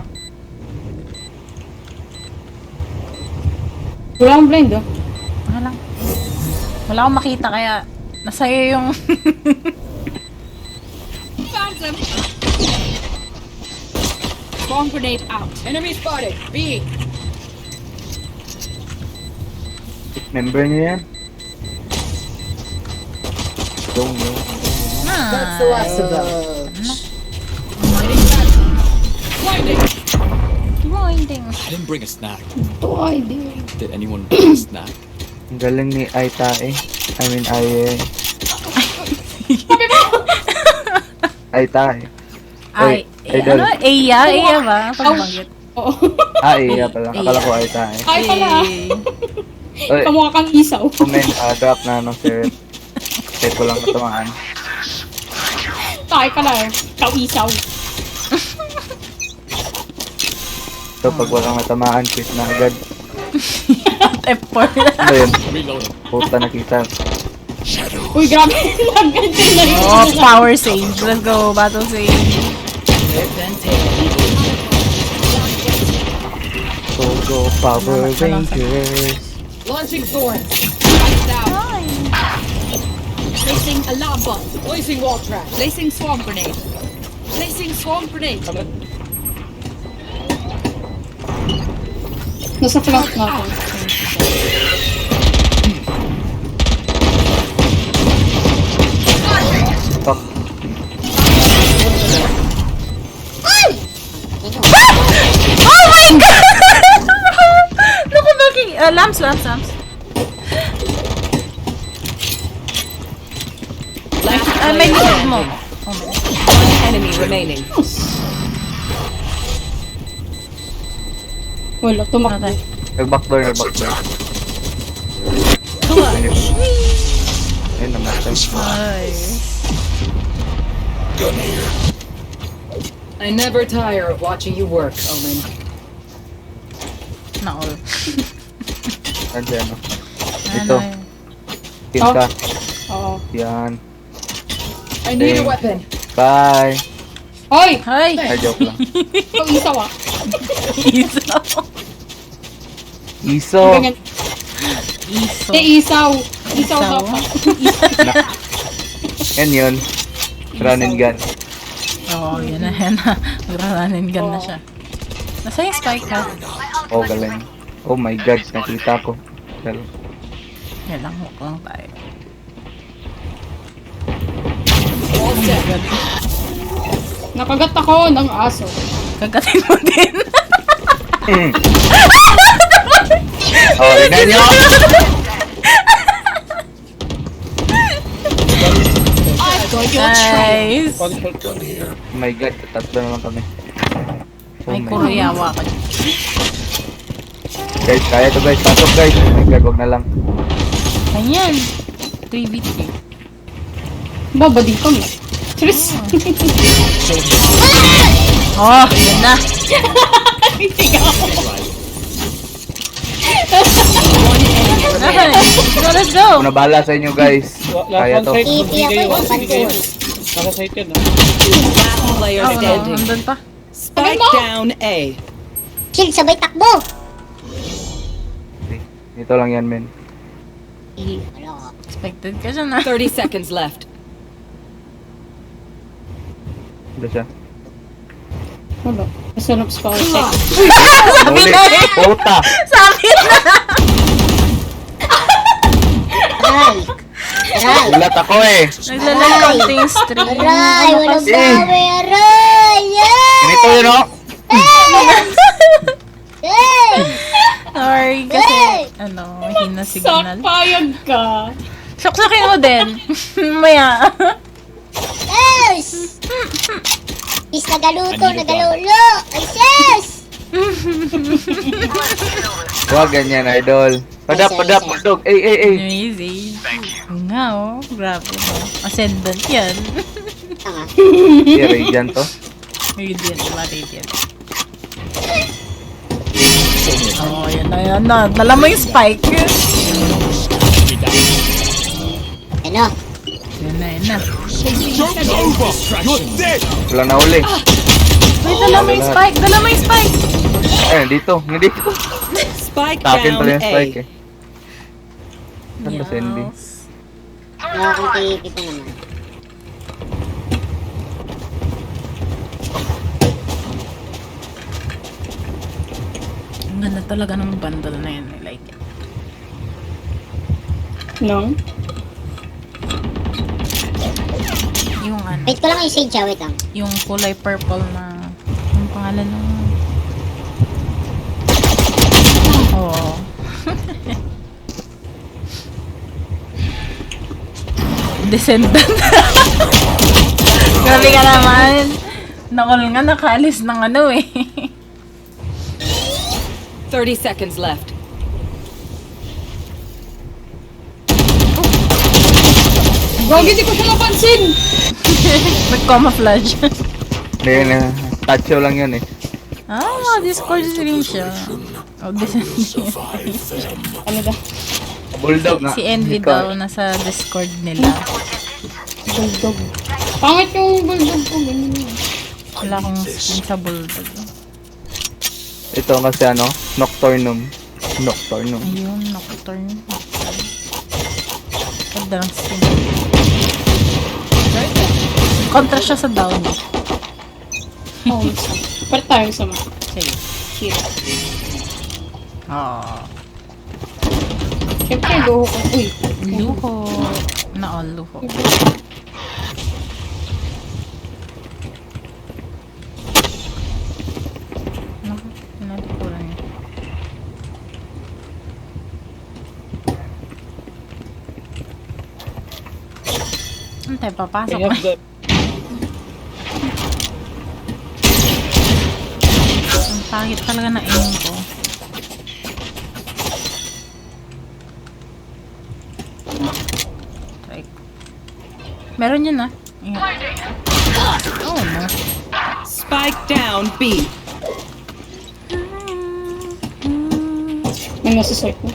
Wala akong blind oh. Wala lang. Wala akong makita kaya nasa'yo yung... Found them. Swarm grenade out. Enemy spotted. B. Member niyo yan? Don't know. That's the last of them. Blinding. Blinding. I didn't bring a snack. Ito ay di. Did anyone bring a snack? Ang galing ni Aitae. I mean, Aitae. Ay, Idol. ano? Eya? Eya ba? Pagbanggit. Oo. Iya pala. Akala ko Aitae. Ay pala. Uy, Kamukha kang isaw. comment, drop na ano, sir. Check ko lang natamaan. Tay ka na eh. Ikaw isaw. So, pag walang natamaan, quit na agad. F4. Ano yun? Reloading. Puta nakita. Uy, grabe. Nag-ganyan na yun. Oh, power sage. Let's go. Battle sage. Go, Power Rangers. Launching thorn. Placing alarm bot. Placing wall trap. Placing swarm grenade. Placing swarm grenade. Nasa flank natin. Fuck. Oh my God! Naku, bakit? Lamps. Last May player likod mo. standing. One enemy remaining. Wala, tumakbo. Okay. Nag-backdoor. Ayun, namatay. Ay. I never tire of watching you work, Omen. Na-all. Nandiyan, no? Ano Ito. yun? Kill ka. Oo. Yan. I need a Dang. weapon. Bye. Hoy! Ay! Ay, joke lang. Ikaw isaw ah. Isaw. Iso. Ganyan. Iso. Hindi, isaw. Isaw dapat. Yan yun. Run and gun. Oo, yan na. Magraranin gun na siya. Nasa yung spike ha? Oh, galing. Oh my God, nakita ko. Well, Yan lang, hook lang tayo. All set. Nakagat ako ng aso. Kagatin mo din. oh, tignan nyo! Nice. Oh my God, tatlo na lang kami. Oh Ay, my God. kuroyawa ka. Guys, kaya to guys. Pasok guys. Oh my God, wag na lang. Ayan. 3v3. Baba din kami. Tris. Oh, yan na. Nice. Let's go. Kung nabala sa inyo guys. Kaya to. Titi ako yung pansin. Naka site yan Last player Oh, no. standing. Andun pa. Spike down A. Shield, sabay takbo. Dito lang yan, men. Ano? Expected ka dyan ah. 30 seconds left. Dito siya. Wala. Masarap sa kasi. Sabi Uli. na eh. Puta! Sabi na. Aray. Aray. Gulat ako eh. Naglalang stream. Aray, Ano walang kasi? bawi. Aray. Yay! Ganito yun, oh. Yay! Sorry kasi, ano, hina signal. Sakpayag ka. Saksakin mo din. Maya. Yes! Is nagaluto, nagalulo. Ay, sis! Huwag ganyan, idol. Padap, bulldog. Ay. Amazing. Nga oh, grabe no. Ascendant yan. Tanga. Si Radiant to. Radiant, radiant. Oh, yan na. Dala mo yung spike. Ano? Yan na. Wala na uli. Uy, dala mo yung spike. Ay, nandito. Spike Takin down pala yung A. spike eh. Saan ba Cindy? Wala akong kita naman. Ang ganda talaga ng bundle na yun. I like it. No? Yung ano, Wait ko lang yung sage, wait lang. yung kulay purple na, yung pangalan ng... Oo. Descendant. Grabe ka naman. Nakol nga, nakaalis ng ano eh. 30 seconds left. Gagi, di ko siya napansin! Nag-camouflage. Hindi yun eh. Tacho lang yun eh. Discord rin siya. Oh, Descendant. Ano ba? Bulldog nga. Si Envy daw nasa Discord nila. Bulldog. Pangit yung bulldog ko. Ganun yun. Wala akong skin sa bulldog. Ito kasi ano, Nocturnum. Ayun, nocturne. Ganda ng skin. Kontra siya sa down. Oh, para tayo sama. Sige. Shit. Siyempre, luho ko. Uy. Luho. Na all luho. Naku, pinalikuran niya. Antay, papasok Kaya na. Ang pangit talaga na aim ko. Try ko. Meron yun ah. Ingat. Oh no. Spike down B. May nasa site mo.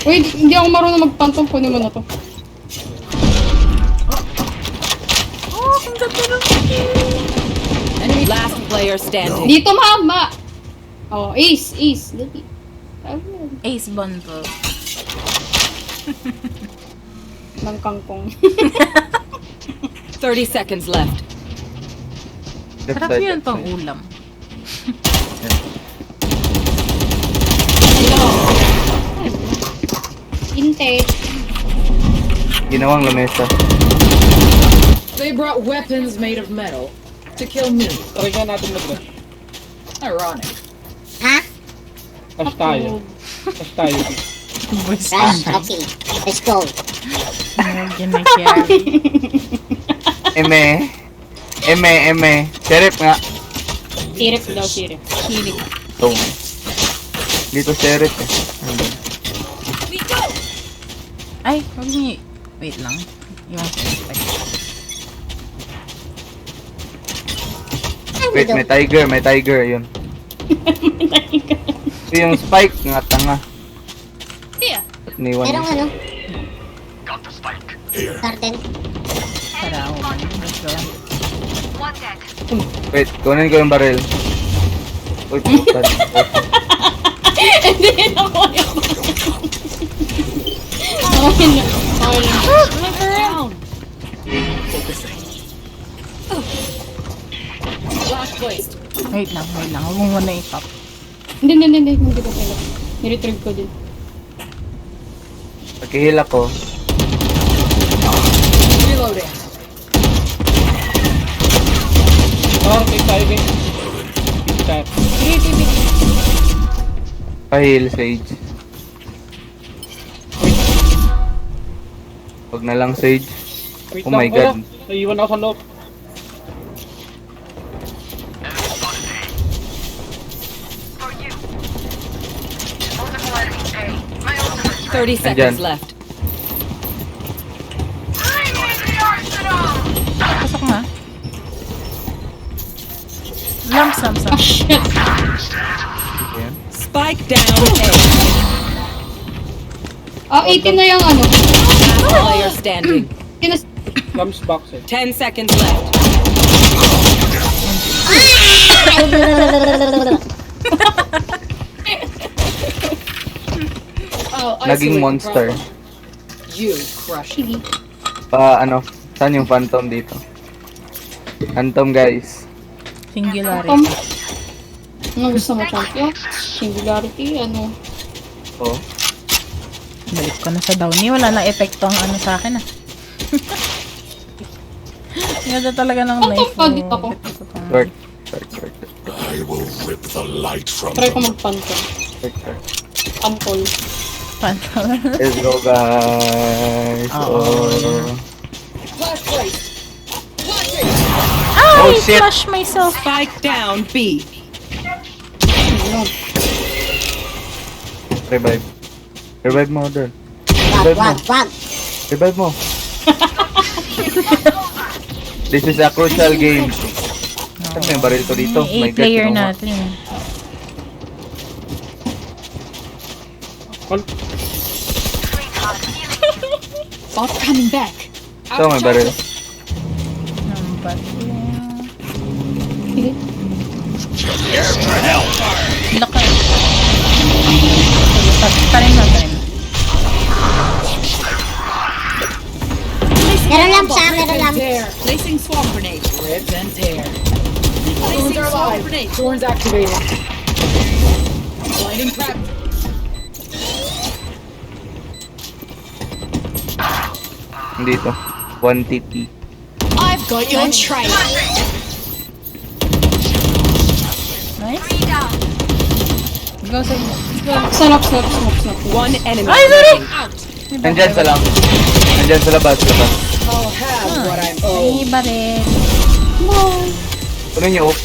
Uy, hindi ako marunong magpantong. Kunin mo na to. Oh, ang ganda ng Last player standing. Dito, mama! Oh, ace. Dali. Ace bundle. Ng kangkong. 30 seconds left. Left Sarap side, yun left pang side. ulam. Inte. Ginawang lamesa. They brought weapons made of metal to kill me. Try nga natin mag-rush. Ironic. Ha? Rush tayo. Voice Rush, okay. Let's go. Ginakyari. Eme. Sheriff nga. Sirip daw, sirip. Hilig. Tong. Dito sheriff eh. Ano? Ay, wag niyo. Wait lang. Iwan ko yung spike. Wait, may tiger, yun. Ito yung spike, nga tanga. Niwan Merong niya. ano? Garden. Para ako. Let's go. Wait, kunin ko yung barrel. Uy, putan. Hindi na ako yung... Okay na. Last placed. Wait lang. Huwag mo muna i-pop. Hindi ko pala. Niretrieve ko din. Pagkihil ako, Reloading. Take tayo guys. Tayo. pahil Sage. Wag na lang Sage. Wait Oh lang, my God. Naiiwan ako sa loob. 30 seconds Andyan. left. Pasok na. Lamps. Ah, shit. Ayan. Spike down A. Ah, 18 na yung ano. Last player standing. Kinas... Comes box eh. 10 seconds left. I'll Naging isolate the monster. problem. You crush it. Sige. Ano? Saan yung phantom dito? Phantom, guys. Singularity. Ano gusto mo, champion? Singularity, ano? Oh. Balik ko na sa Downy. Wala na epekto ang ano sa akin ah. Ganda talaga ng Phantom life pa dito ako. Short. Try ko mag-phantom. Pantol. Pantol. Let's go, guys. Oh. Flash place. Ay! Oh, shit. Flush myself. Spike down B. Revive. Revive mo, Odor. Wag. Revive mo. This is a crucial game. Saan may baril ko dito? May My 8 player kinuha. natin. Bot coming back. Ito, may baril. Number Sige. Laka. Tarin natin. Meron lamps ah, meron lamps. Tear. Placing swarm grenade. Rip and tear. Placing Thorns are swarm live. grenade. Thorns activated. Blinding trap. Dito. 1 TP. I've got your trail. Nice. Go sa Snap. One enemy Ay, sorry! remaining. Nandyan sa lang. Nandyan sa labas. I'll have what I owe. Ay, baril. Ano yung OP?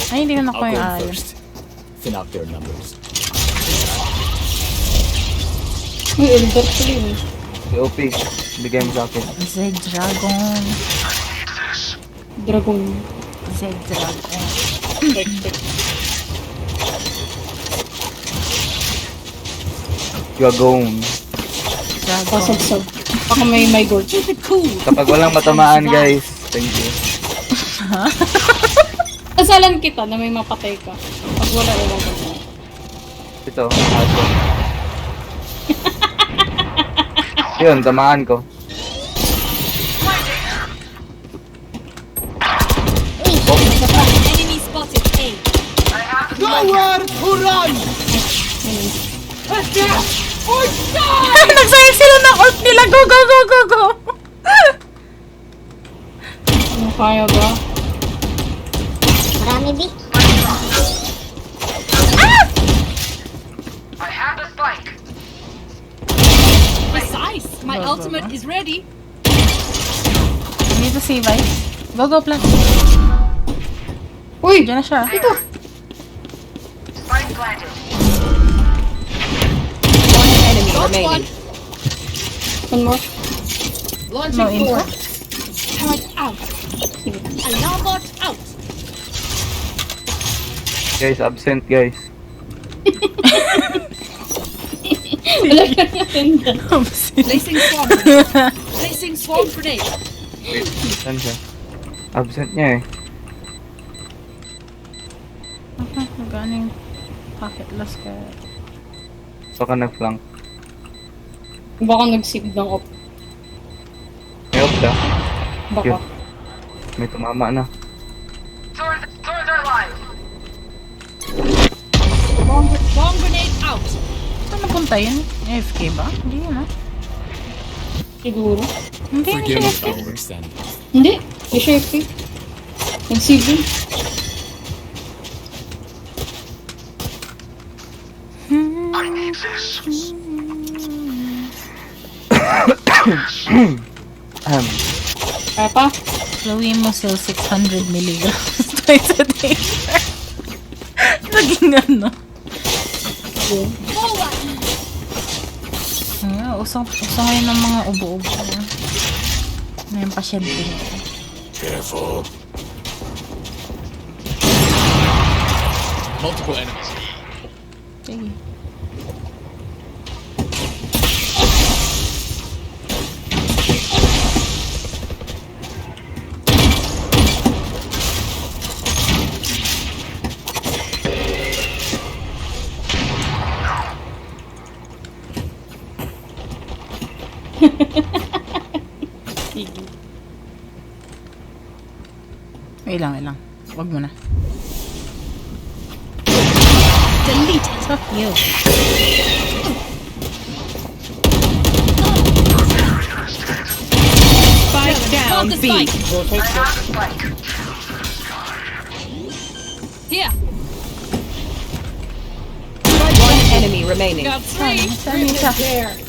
Ay, hindi ko nakuha I'll yung go ayon. first. Thin out their numbers. Uy, elder ko yun. Si OP. Bigay mo sa akin. Z-Dragon. Dragon. Z-Dragon. You are gone. Dragon. Pasabsab. Baka may gold. Kapag walang matamaan, guys. Thank you. Kasalan kita na may mapatay ka. Pag wala, ewan ko na. Ito. Aso. Yun, tamaan ko. Enemy spotted A. Nagsayang sila ng ult nila. Go! Ano kaya ba? Marami B. Precise. My ultimate is ready. Dito si Vice. Go, plant. Uy! Diyan na siya. Ito! One enemy remaining. One more. No Launching info. forward. Turret out. Alarm bot out. Guys, absent, guys. Wala ka na tinda. Placing swarm grenade. Placing swarm grenade. Wait, saan siya? Absent niya eh. Ganing pocket loss ka. Baka nag-flank. Baka nag-save ng op. May off ka. Baka. Yun. May tumama na. Bomb grenade out. Saan napunta yun? AFK ba? Hindi yun ah. Siguro. Hindi na siya Forgive AFK. our overstanding. Hindi. Hindi siya FP. Nag-CV. Kaya pa? Gawin mo so 600 milligrams twice a day. Naging ano. Yun. Forward. Usong ngayon ng mga ubo-ubo. Na yung pasyente nito. Careful. Multiple enemies. Sige. Sige. Wait lang. Wag mo na. Delete. Fuck you. Spike down the B. spike. Go side. Here. One enemy remaining. Got three. Saan yun siya?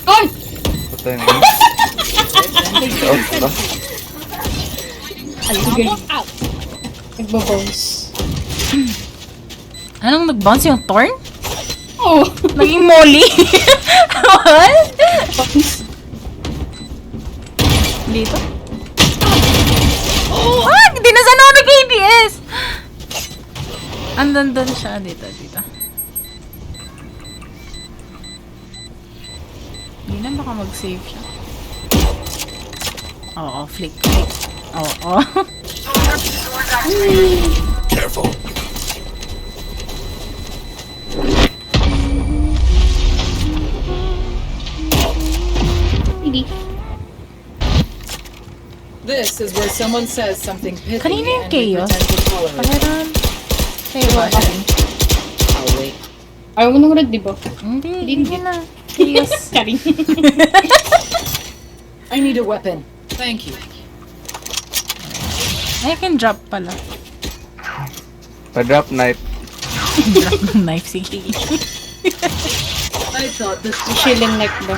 Ay! Patay na yun. Out ba? Sige. Out. Nagbabounce. Anong nag-bounce yung Thorn? Oh! Naging Molly? What? Bounce. Dito? Ah! Hindi na sana ako nag-ABS! Andun siya. Dito. Hindi na baka mag-save siya. Oo, flick. Oo. Careful. Sige. This is where someone says something pithy Kanina yung and we chaos. pretend to tolerate it. Parang... Chaos. I'll wait. Ayaw mo nung red, di ba? Hindi na. Chaos. Karing. I need a weapon. Thank you. I can drop pala. Pa-drop knife. Drop ng knife, sige. I thought this was Shilling neck ba?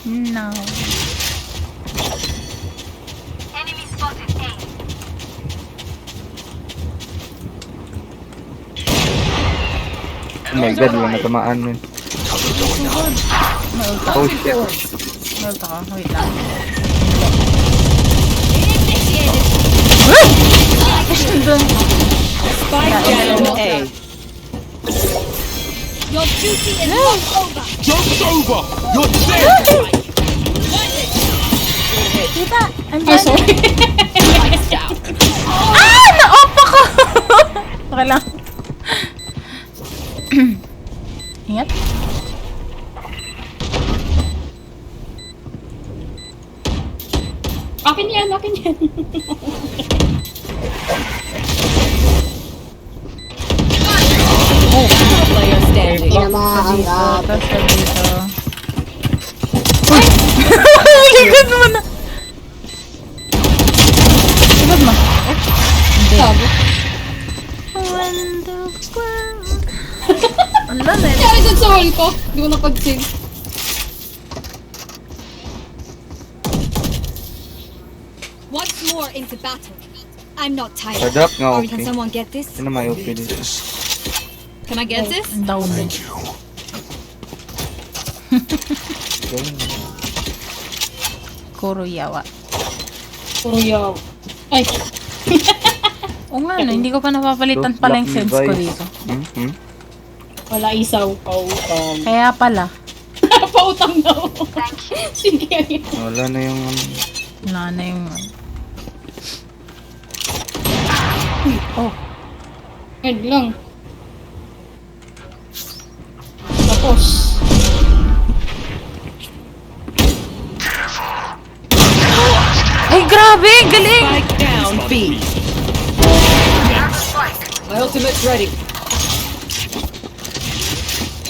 No. Oh my god, wala natamaan mo yun. Oh shit. Hold ka. Wait lang. Doon. Spike down A. Your duty is not over. Joke's over! You're dead! Tita, Ay, andyan. sorry. Ah! Na-off ako! Okay lang. Ingat. Akin yan. Player standing. Pinamaanggap. Tapos dito. Likod mo na. Likod mo. Sabi. Wala na. Kaya dyan sa wall ko. Hindi ko napag-save. Once more into battle. I'm not tired. Pa-drop nga Or okay. can someone get this? Sino may okay dito? Can I get this? Down. Kuroyawa. Puro yaw. Ay. Oo nga, no, hindi ko pa napapalitan pala yung sense ko dito. Wala isaw. Kaya pala, Pautang daw. Sige. Wala na yung... wala na yung... Oh, Head lang. Tapos. ay grabe, galing! Spike down B. My ultimate's ready.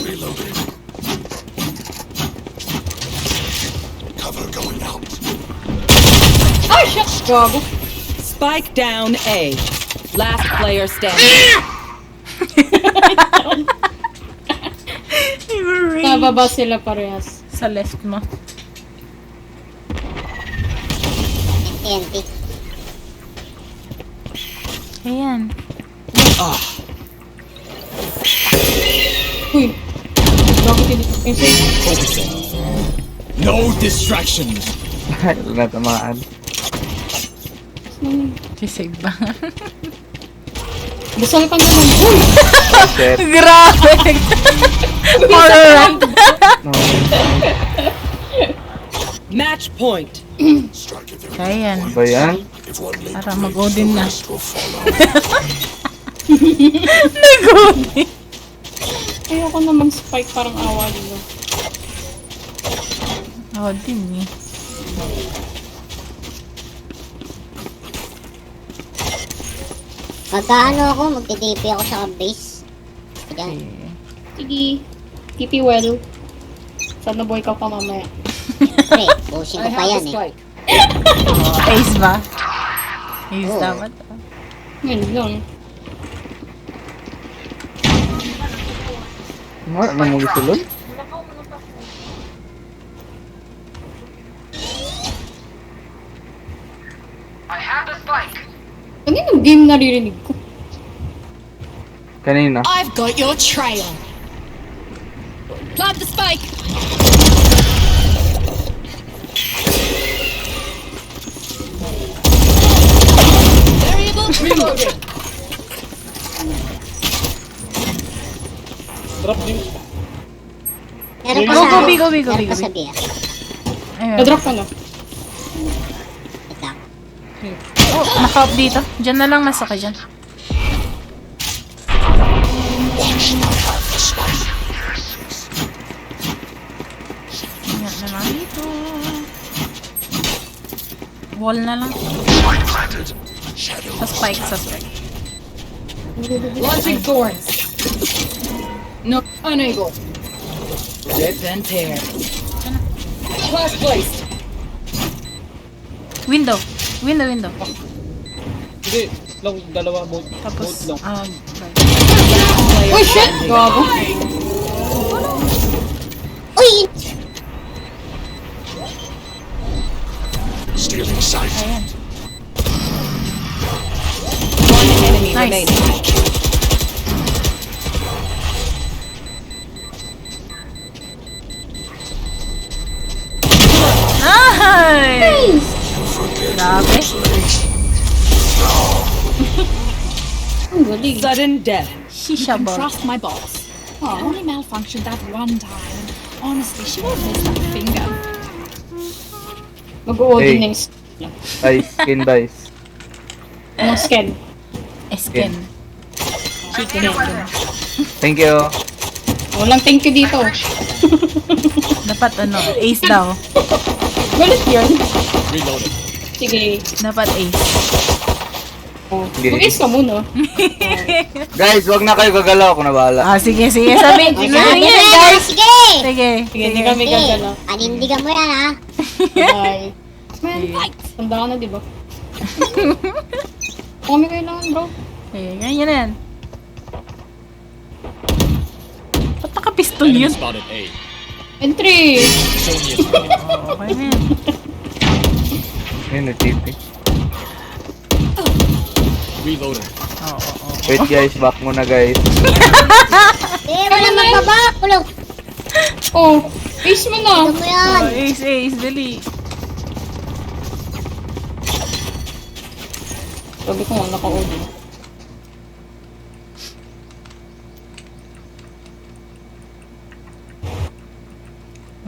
Reloading. Cover going out. Ay, shit! Gago. Spike down A. Last player standing. Nababa sila parehas. Sa left mo. TNT. Ayan. Uy. Bakit hindi? Focusing. No distractions. Wala na tamaan. Sisave ba? Gusto ko naman. Uy! Set. Grabe! Alright! No. Match point. Kaya yan. Ba yan? Para mag-Odin na. Nag-Odin. Ayoko na mag-spike, parang awa dito. Odin eh. Pagka ano ako, magtitipi ako sa base. Diyan. Sige. TP well. Sana boy ka pa mamaya. Pre, pushing I ko pa have yan the eh. spike. Ace ba? Ace Oo. dapat. Yun lang. Wala na mong isulod? Kaninong game naririnig ko? Kanina. I've got your trail. Plant the spike. Variable reloaded. Drop din. Meron pa Go, sa... go, B, go, B, go, B, Meron pa go, sa B. B ah. Ayun. Na-drop ka na. Wait lang. Oh, naka-up dito. Diyan na lang masaka dyan. Ingat na lang dito. Wall na lang. Sa spike, sa spike. Launching thorns. No, unable. Rip and tear. Class placed. Window. Window. Hindi. Long, dalawa. Both Tapos, long. Uy, shit! Gago. Uy! ayan. One enemy Nice. remaining. Nice! Grabe. Ang galing. Sudden death. Shisha You can ball. trust my boss. It only malfunctioned that one time. And honestly, she won't miss that finger. Mag-o-odin Hey. na yung Dice. Skin dice. Anong scan? Skin. Chicken skin. Thank you. Walang thank you dito. Dapat ano, ace daw. Galit yun. Reloading. Sige. Dapat ace. Oh. Sige. Mag-ace ka muna. Guys, wag na kayo gagalaw. Ako na bahala. Ah, sige. Sabihin Sabi ko na yan, yan, guys. sige! Sige. Sige, hindi kami Sige, gagalaw. panindigan mo yan ha. Bye. Man, tanda ka na, di ba? Kami kailangan, bro. Sige, ganyan na yan. Ba't nakapistol Enemy yun? spotted A. Entry! Show me a target. Oo, okay na yan. Ayun, nag-TP. Reloading. Oo. Wait guys, back muna guys. Eh, wala magpabak. Kulong. Oh, ace mo na. Ano mo yan? Oh, ace, dali. Sabi ko nga, naka-odin.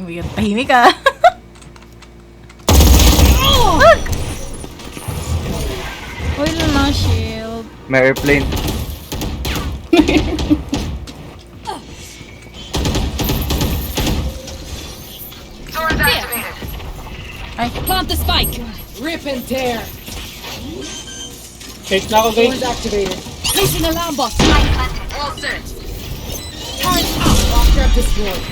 Uy, tahimik ka. Uy, na shield. May airplane. Plant the spike. Rip and tear. Shake na ako, guys. Thorns activated. Placing alarm bot. All set. Turret up. Bomb trap destroyed.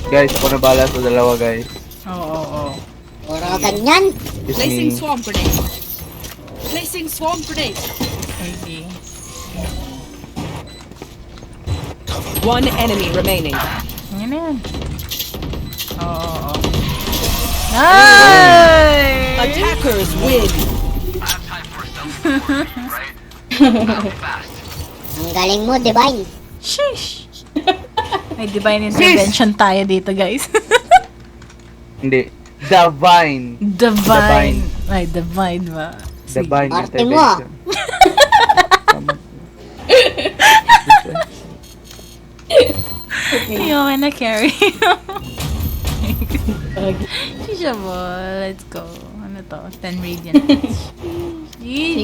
Guys, ako na bahala sa dalawa guys. Oo. Puro ganyan. Excuse Placing me. swarm grenade. Placing swarm grenade. Sige. One enemy remaining. Ganyan na yan. Oo. Nice! Attackers win. Ang galing mo, Divine. Sheesh! May divine intervention tayo dito, guys. Hindi. Divine. Divine. Ay, divine ba? Divine Arte mo, ah. intervention. Tama. Ayoko na carry. Shishabol. Let's go. Ano to? 10 radiant. GG.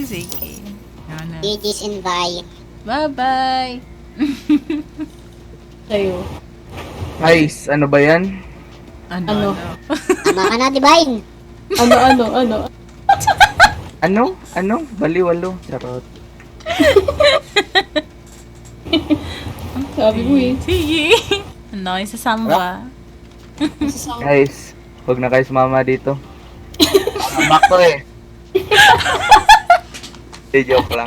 Sige. Ano? GG's invite. Bye-bye. Sa'yo. Guys, ano ba yan? Ano? Tama ka na, Divine. Ano? Ano? Baliwalo. Charot. Sabi mo eh. Sige. Ano? Isasama ba? Guys, huwag na kayo sumama dito. Sama ko eh. Joke lang.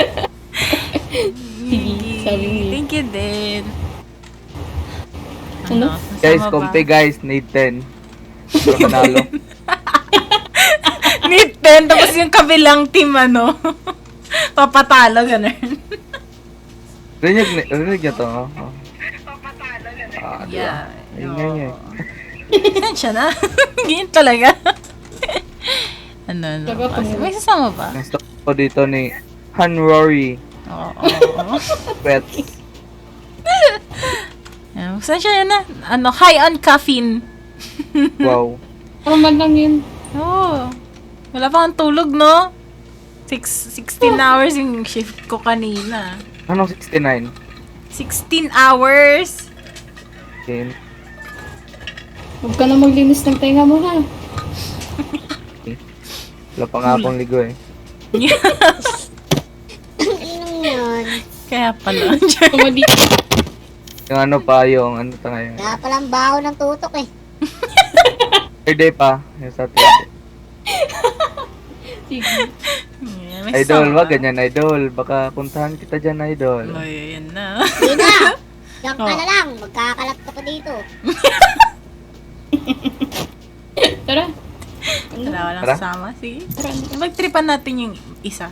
Sige, sabi mo eh. Thank you din. Ano? Guys, Sama ba? kompe guys, need 10. Para manalo. Need 10. Tapos yung kabilang team, papatalo, ganun. Rinig niyo to. Oh. Yeah. Ingay. Saan siya na? Ganyan talaga. ano? May sasama ba? Gusto ko dito ni Hanrory. Oo. Pets. Saan siya na? High on caffeine. Wow. Normal lang yun. Oo. Wala pa akong tulog, no? 16 hours yung shift ko kanina. Anong 69? 16 hours! Okay. Huwag ka na maglinis ng tenga mo ha. Wala pa nga akong ligo eh. Ang inong yun. Kaya pala. Tumali. Yung ano pa, yung ano ta ngayon. Kaya palang baho ng tutok eh. Thursday pa. Yung sa Thursday. Sige. May Idol, sasama. wag ganyan idol. Baka puntahan kita dyan idol. Ay, yan na. Hindi na. Diyan ka Oh. na lang. Magkakalat ka pa dito. Tara. Wala, walang Tara. sasama. Sige. Magtripan natin yung isa.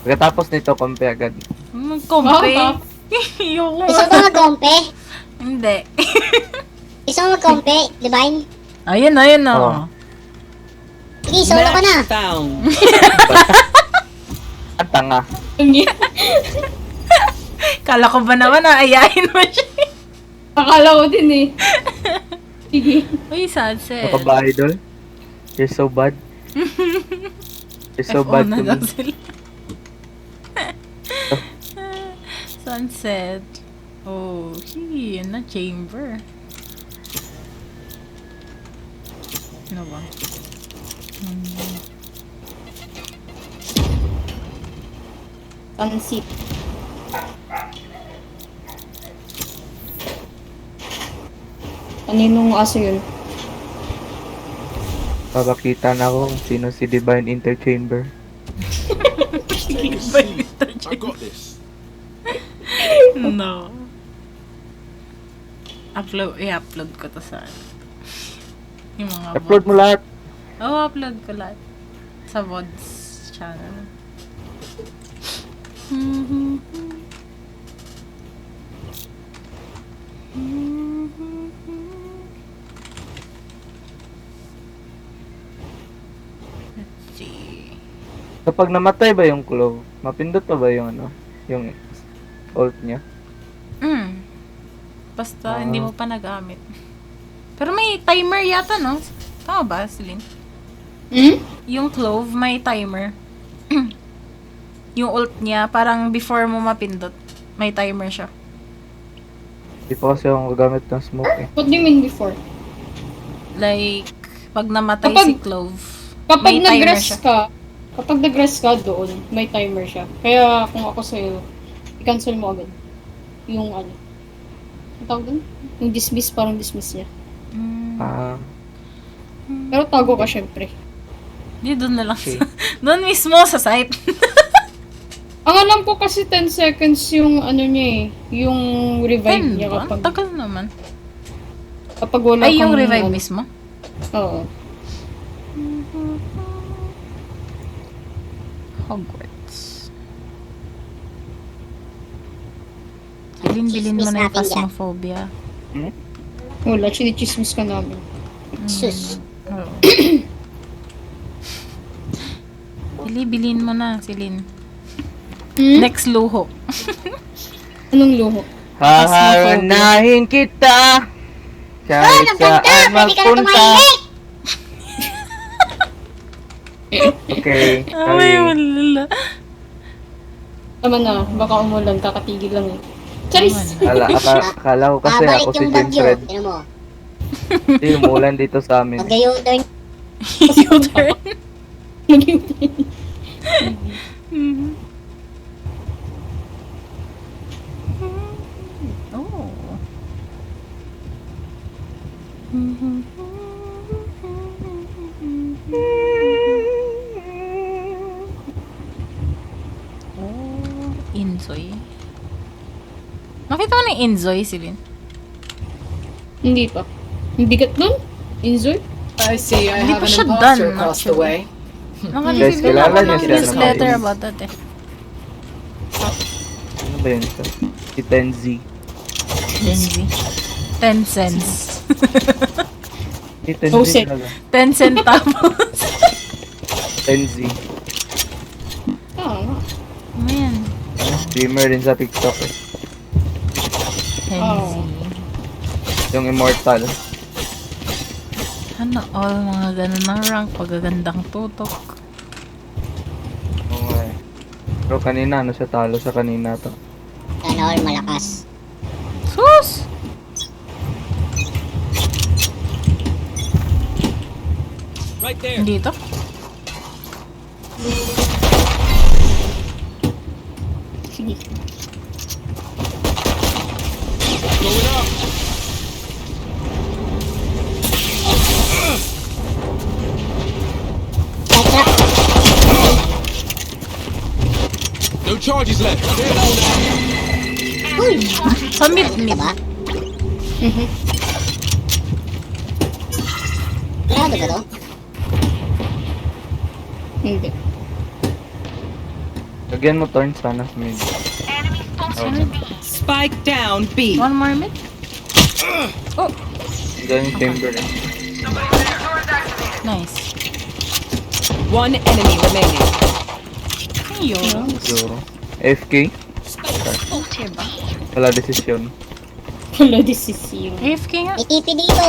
Pagkatapos nito, kompe agad. Magkompe. Oh, Ayoko. Gusto mo magkompe? Hindi. Gusto mo magkompe, Divine? Ayun, Oh. Sige, solo ka na. Match found. Ang tanga. Kala ko ba naman ayahin mo siya? Akala ko din eh. Sige. Uy, sunset. Ano ka ba idol? You're so bad. You're so FO bad na to daw me. sila. Sunset. Oh, yun na, chamber. Ano ba? Pansit. Kaninong aso yun? Papakita na ako kung sino si Divine Interchamber. I got this. No. I-upload ko to sa yung mga Upload mo lahat. Oo, upload ko lahat. Sa VODs channel. Let's see. Kapag namatay ba yung Clove, mapindot pa ba yung ano? Yung ult niya? Basta hindi mo pa nagamit. Pero may timer yata, no? Tama ba, Celine? Yung Clove, may timer. Yung ult niya, parang before mo mapindot, may timer siya. Di pa kasi ako gagamit ng smoke eh. What do you mean before? Like, pag namatay Kapag- si Clove, Kapag may timer nag-rest siya. ka doon, may timer siya. Kaya kung ako sa'yo, i-cancel mo agad. Yung ano. Ang tawag doon? Yung dismiss, parang dismiss niya. Ah, Pero tago ka syempre. Di, doon na lang. Okay. Doon mismo sa site. Ang alam ko kasi 10 seconds yung ano niya eh. Yung revive niya Ba? kapag, Tagal naman. kapag wala Ay, yung kang, revive ano, mismo? Oo. Hogwarts. Bilin mo na yung Phasmophobia. Wala, chinichismis ka namin. Sus. Oo. Bilin mo na, Celine. Next luho. Anong luho? Haharanahin kita. Oh, Kahit nagkanta! saan Pwede ka na magpunta. tumahimik! Okay. Ay, wala. Tama na, baka umulan, kakatigil lang eh. Charis! Akala ko kasi Babalik ako si yung James bagyo. Red. Tinan mo. Hindi, umulan dito sa amin. Mag-u-turn. U-turn. Oh. Oh, Inzoy. Nakita mo na yung Inzoy, Celine? Hindi pa. Ang bigat nun? Inzoy? I see I Hindi have pa an siya imposter done, across the actually. way. Naka-receive Guys, din ako kilala niyo ng siya, newsletter no? about that eh. Ano ba yun? Si Tenzi. Denzi. 10 cents. Si Oh, Tenzi shit. talaga. 10 centavos. Tenzi. Ah, Ano yan? Streamer din sa TikTok eh. Tenzi. Yung Immortal. Ano all mga ganun ng rank, pagagandang tutok. Oo nga eh. Pero kanina, ano siya talo sa kanina to. Sana all malakas. Sus! Right there. Dito? sige. Going up. Tetra. No charges left. Uy! Sa mid. Diba? Grado ba to? Hindi. Lagyan mo turn sana sa mid. Spike down B. One more mid? Oh, Diyan yung chamber eh. nice. One enemy remaining. Ayun. So, FK. Diba? Wala desisyon. Wala desisyon. AFK nga. May TP dito.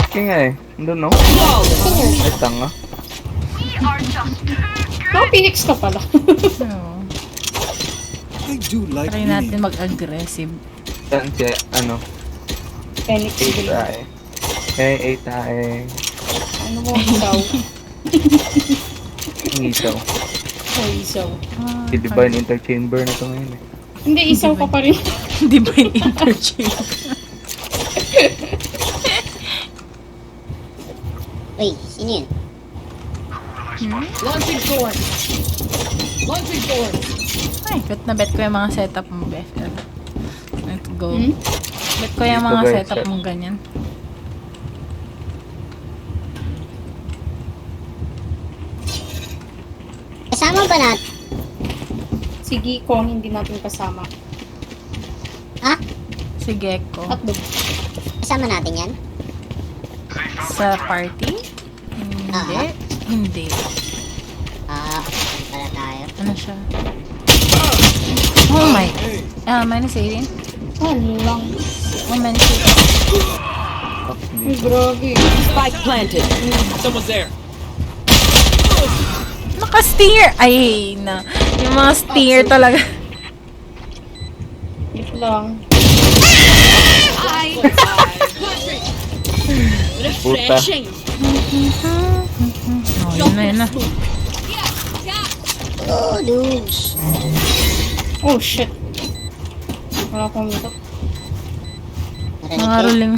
FK nga eh. Doon no? Ay, tanga. Oh, Phoenix ka pala. Oo. I do like Try natin mag-aggressive. Saan siya, ano? Phoenix 8 din. tae. Eh, 8 tae. Ano mo, isaw? Ang isaw. Oh, isaw. Si Divine Interchamber na to ngayon eh. Hindi, isaw ka pa rin. Hindi ba yung interchange? Uy, sino yun? Launching sword. Launching sword. Ay, bet ko yung mga setup mo, BFL. Let's go. Bet ko yung Dito, mga guys, setup set. mong ganyan. Kasama ba natin? Si Giko, hindi natin kasama. Ha? Si Gecko. Hotdog. Kasama natin yan? Sa party? Hindi. Hindi. Ah, para tayo. Ano siya? Oh my. Minus 18. Lang. Oh, minus 18. Ay, grabe. Spike planted. Someone's there. Naka-steer! Ay, na. Yung mga steer talaga. Wait lang. Puta. Oh, yun na, yun na. Oh, dudes. Oh, shit. Wala akong ito. Narinig Mga ko. ruling.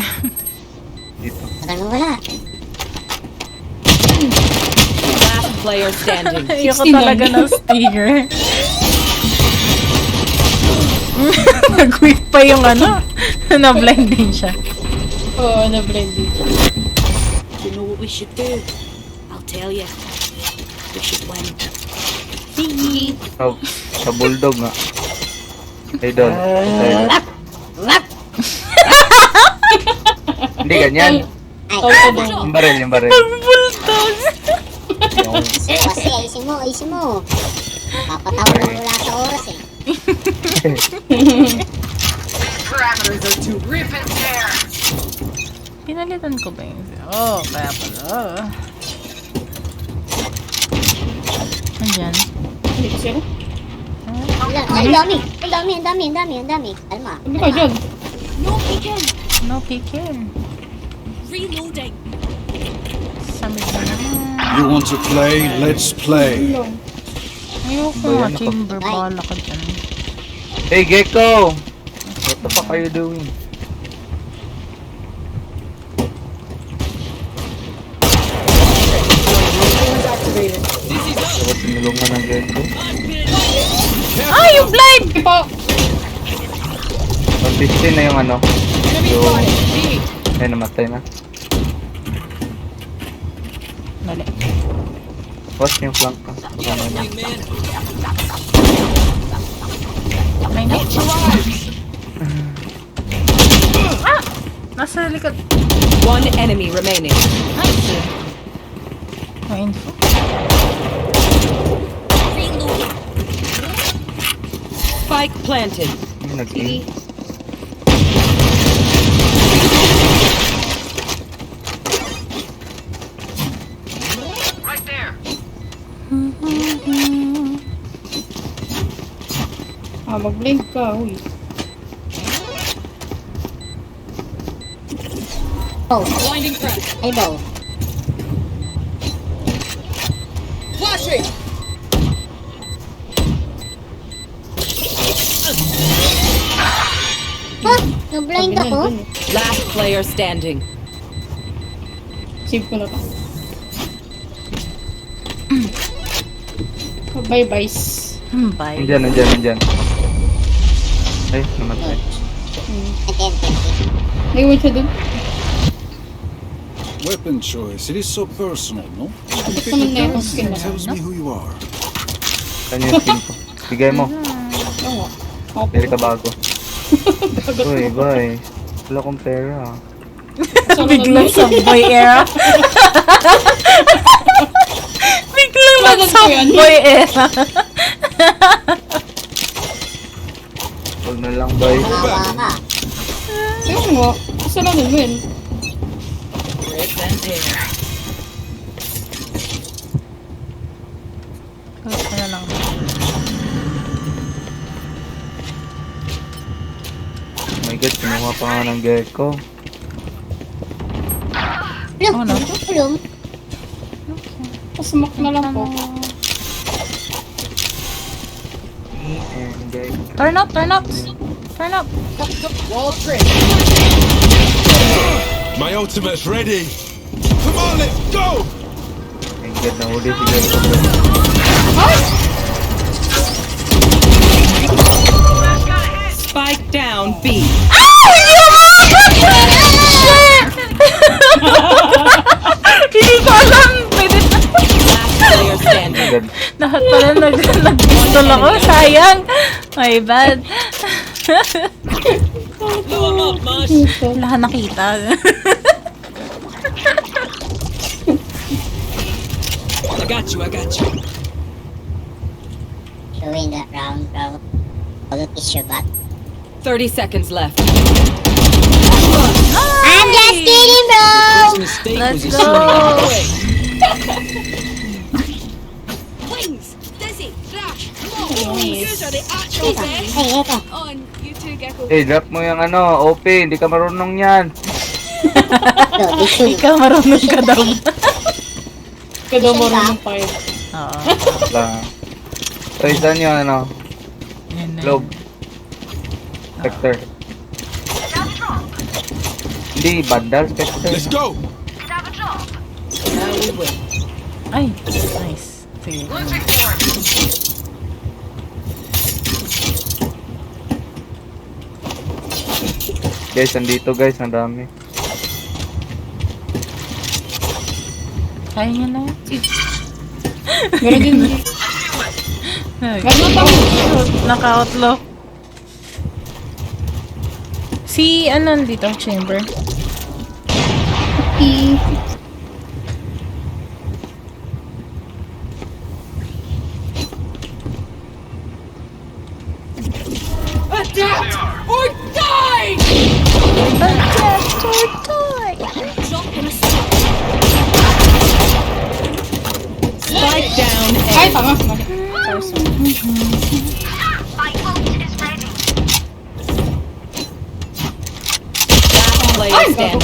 Dito. Tagal mo wala. Last player standing. Ayoko talaga ng steer. Nag-quick pa yung ano. Na-blind din siya. Oo, na-blending. You know what we should do? I'll tell you. We should win. Sige. Sa bulldog nga. Ay doon. Hindi ganyan. Yung baril, yung baril. Bulldog. Yung Kasi, ayusin mo. Papatawag mo wala sa oras eh. Parameters are to rip and tear. Pinalitan ko ba yun? Oh, kaya pala. Andyan. Dito sila. Ay, ang dami. Kalma. Ano ka dyan? No peeking. No peeking. Reloading. Samid na naman. You want to play? Let's play. Ano? Ayoko nga, chamber. Bala ka dyan. Hey, Gecko! What the fuck are you doing? Dapat tinulungan ng Gecko. Ah, yung blind! Pa! 115 na yung ano. Yung... Ay, namatay na. Mali. Watch yung flank ka. May na. Ah! Nasa likod. One enemy remaining. Nice. May info. Reloading. Spike planted. Yung nag-aim. Mag-blink ka, uy. Bow. Blinding crack. Ay, bow. Flashing. Ha? Nag-blind ako? Last player standing. Save ko na to. Bye-bye. Bye. Nandyan. Ay, namatay. Naiwan siya dun. Weapon choice. It is so personal, no? Ba't naman na yung skin na? Tells me who you are. Saan yung skin ko? Bigay mo. Oo. Ako po. Pili ka bago. Uy, bye. Wala akong pera. Biglang subway era. Biglang mag-subway era. Huwag na lang, bye. Kawawa ka. Ayaw mo. Kasalanan mo yun. Gusto na lang. Oh my god, kinuha pa nga ng Gecko. Oh, no. Plum. Pasmak na lang po. And Gecko. Turn up. Turn up. Wall trick. My ultimate's ready. Come on, let's go. My god, nahuli si Gecko. Spike down B. Hindi ko alam. Pwede na. Last player My standing. god. Lahat pala nag-pistol ako. Sayang. My bad. Wala ka nakita. I got you. To win that round, bro. I'll kiss your butt. 30 seconds left. I'm just kidding, bro! Let's go. Wings. Dizzy. Flash. These are the actual best. Hey, ito. On you two, Gecko. Eh, drop mo yung ano, OP. Hindi ka marunong yan. Bro, this should... Ikaw marunong ka daw. Kada mo rin ng fire. Oo. Lang. So, saan yung ano? Yan na. Globe. Spectre. Hindi, Vandal, Spectre. Let's go. Ay, nice. Sige. Guys, andito guys, ang dami. Kaya niya na yan. Meron din. Gano'n tayo. Naka-outlook. Si, ano, dito, chamber. Adapt or die! Drop in a spot. Spike down Ay, A. tama. Mali. Sorry. Last player standing.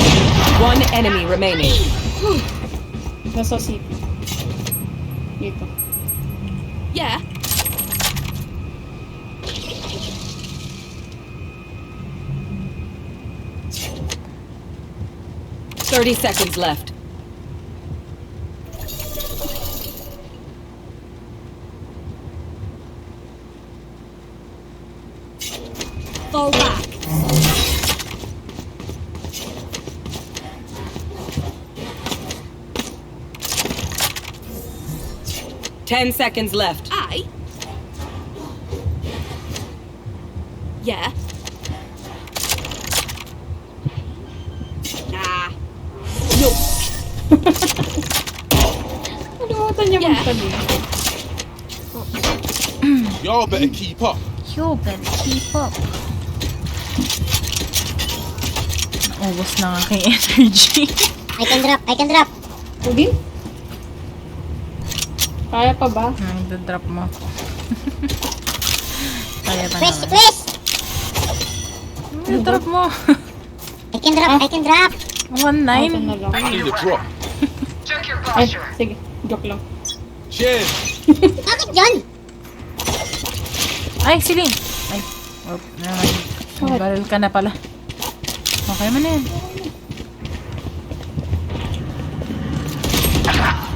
One enemy remaining. Nasa CP. Dito. Yeah. Thirty seconds left. Fall back. 10 seconds left. I? Yeah. Nah. No. Nalimutan niya Yeah. magtabi. Y'all better keep up. Yo, better keep up. Naubos na nga aking energy. I can drop, I can drop. Pwede? Kaya pa ba? Nagda-drop mo. Kaya pa Quest, naman. quest! Nagda-drop mo. I can drop, I can drop. 1-9. Ito na lang. I need a drop. Ay, sige. Joke lang. Cheers. Bakit yun? Ay, silin. Ay. Oh, naman. Barrel ka na pala. Okay man yan.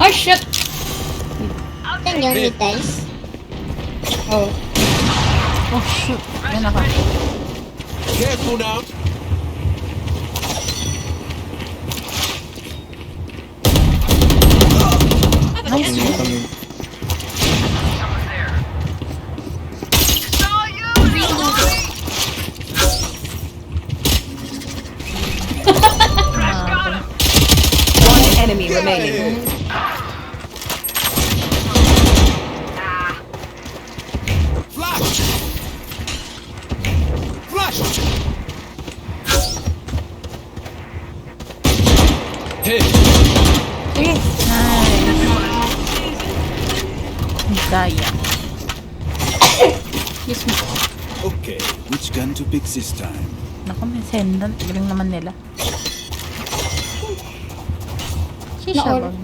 Ay, shit! Saan yun, details? Oh. Oh, shoot. Yan ako. Careful now. Nice. Grabe. One enemy remaining. Flash. Flash. Hit. Sige. Nice. Daya. Excuse me. Okay, which gun to pick this time? Naku, may sendant. Galing naman nila. Shisha Na-or- bag.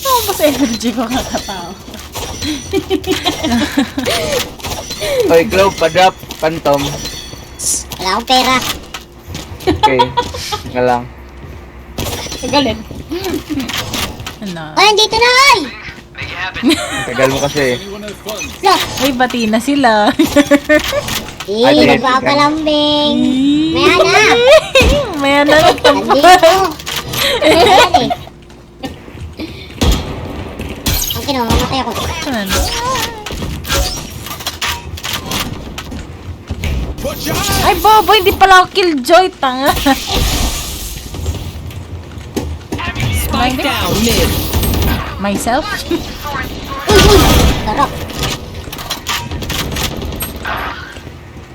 Naubos energy ko kakatao. Hoy, Globe, pa-drop. Phantom. Wala akong pera. Okay. Nga lang. Kagalit. Ano? Oh, nandito na, ay! Tagal mo kasi. Anyone have fun? Ay, bati na sila. Eh, nagpapalambing. Maya na. Maya na nagtampo. Nandito. Ayan eh. Ang kinuha, mamatay ako. Ano? Put your hands. Ay, bobo, hindi pala ako killjoy, tanga. Spike down mid. Myself? Tarap.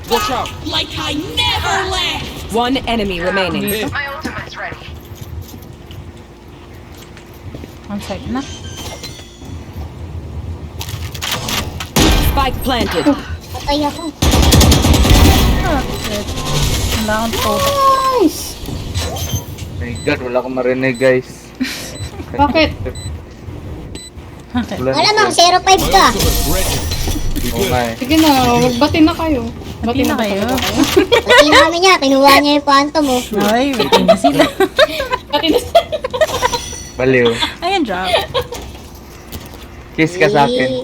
Watch out. Like I never left. One enemy remaining. Hit. One side na. Spike planted. Patay ako. Wala akong total. Nice! My God, wala akong marinig, guys. Bakit? Malamang 05 ka. Oo nga eh. Sige na, magbati na kayo. Bati na kayo. Pati namin niya, kinuha niya yung phantom mo. Ay, waiting na sila. Bati na. Baliw. Ayan, drop. Kiss ka sa akin.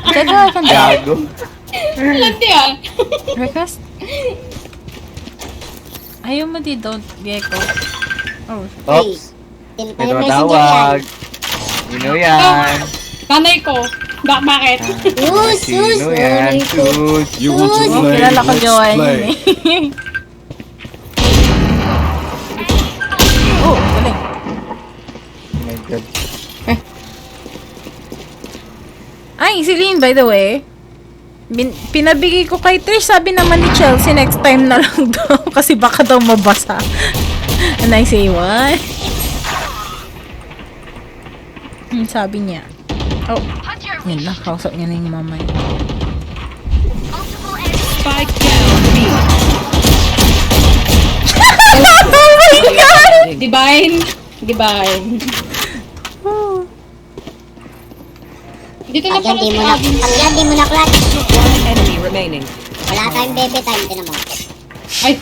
Teka, I can drop. Gago. Landi ah. Request? Ayaw mo di don't gecko. Oh, Oops. May May messenger yan. tumatawag. Sino yan? Nanay ko. Bakit? Sus, sus, Sino yan? sorry po. Sus. You want to Oh, play? Kilala ko Let's jowa yun play. eh. Oh, galing. Oh my God. Ay, si Lynn, by the way, pinabigay ko kay Trish, sabi naman ni Chelsea, next time na lang daw, kasi baka daw mabasa. And I say, what? Sabi niya. Oh, yun na, kausap niya na yung mama niya. Spike down B. Oh my God! Divine. Dito na Pag yan, pala di si mo na, Abby. pag yan, di mo na clutch. One enemy remaining. Wala tayong bebe time, tinan mo. Ay,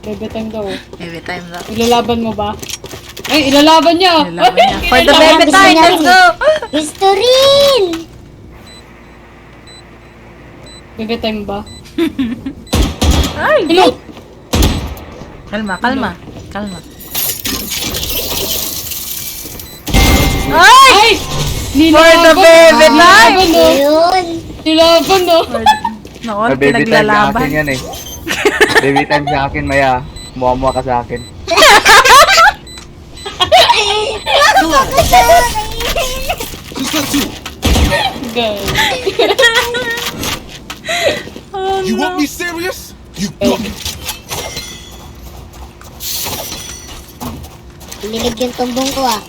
bebe time daw. Every time daw. Ilalaban mo ba? Ay, ilalaban niya. Lalaban niya. For the Ilalaban. baby time, let's go! Gusto rin! Bebe time ba? Ay! Hello! Kalma. Ay! Ay! For the baby time! Yun. Nilaban no. Noon, Baby time sa akin pinaglalaban. yan eh. Baby time sa akin, Maya. Muha-muha ka sa akin. Girl. Oh, You no. want me serious? You got me. Lilig yung tumbong ko ah.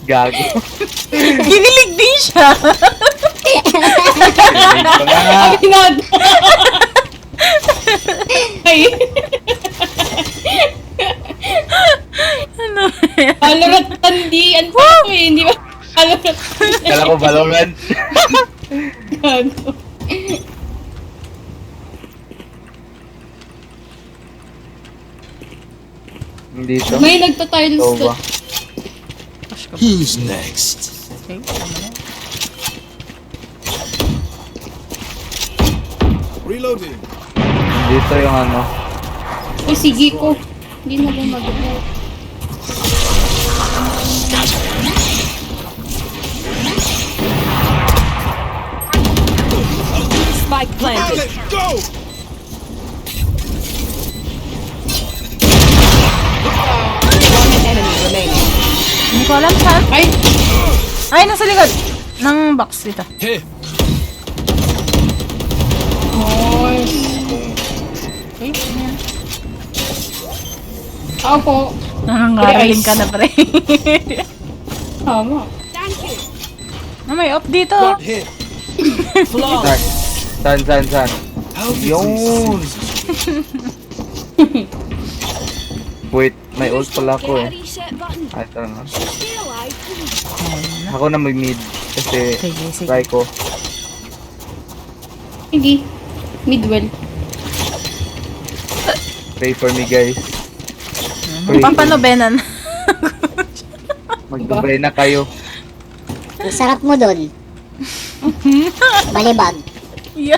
Gago. Ginilig din siya. Ito na. Pinad. Ay. Ano yan? Valorant tandian pa ako eh. Hindi ba? Valorant. Kala ko Valorant. Gago. Dito. May nagta-tiles Ito ba? Who's next? Okay, tama na. Reloading. Dito yung ano. Uy, sige ko. Hindi na ba mag-go? Spike planted. Let's go. One enemy remaining. Hindi ko alam saan. Ay! Ay, nasa likod. Ng box dito. Here. Nice. Okay, ano yan? Ako po. Nangangaroling ka na, pre. Tama. Ah, may off dito. Got hit. Flawless. San? How do you Yun. say Wait, may ult pala ko eh. Ah, ito na. Ako na mag-mid. Kasi Sige, sige. try ko. Hindi. Midwell. Pray for me guys. Pray for me. Papanobenan. Magbabay na kayo. Ang sarap mo dun. Balibag. Yeah.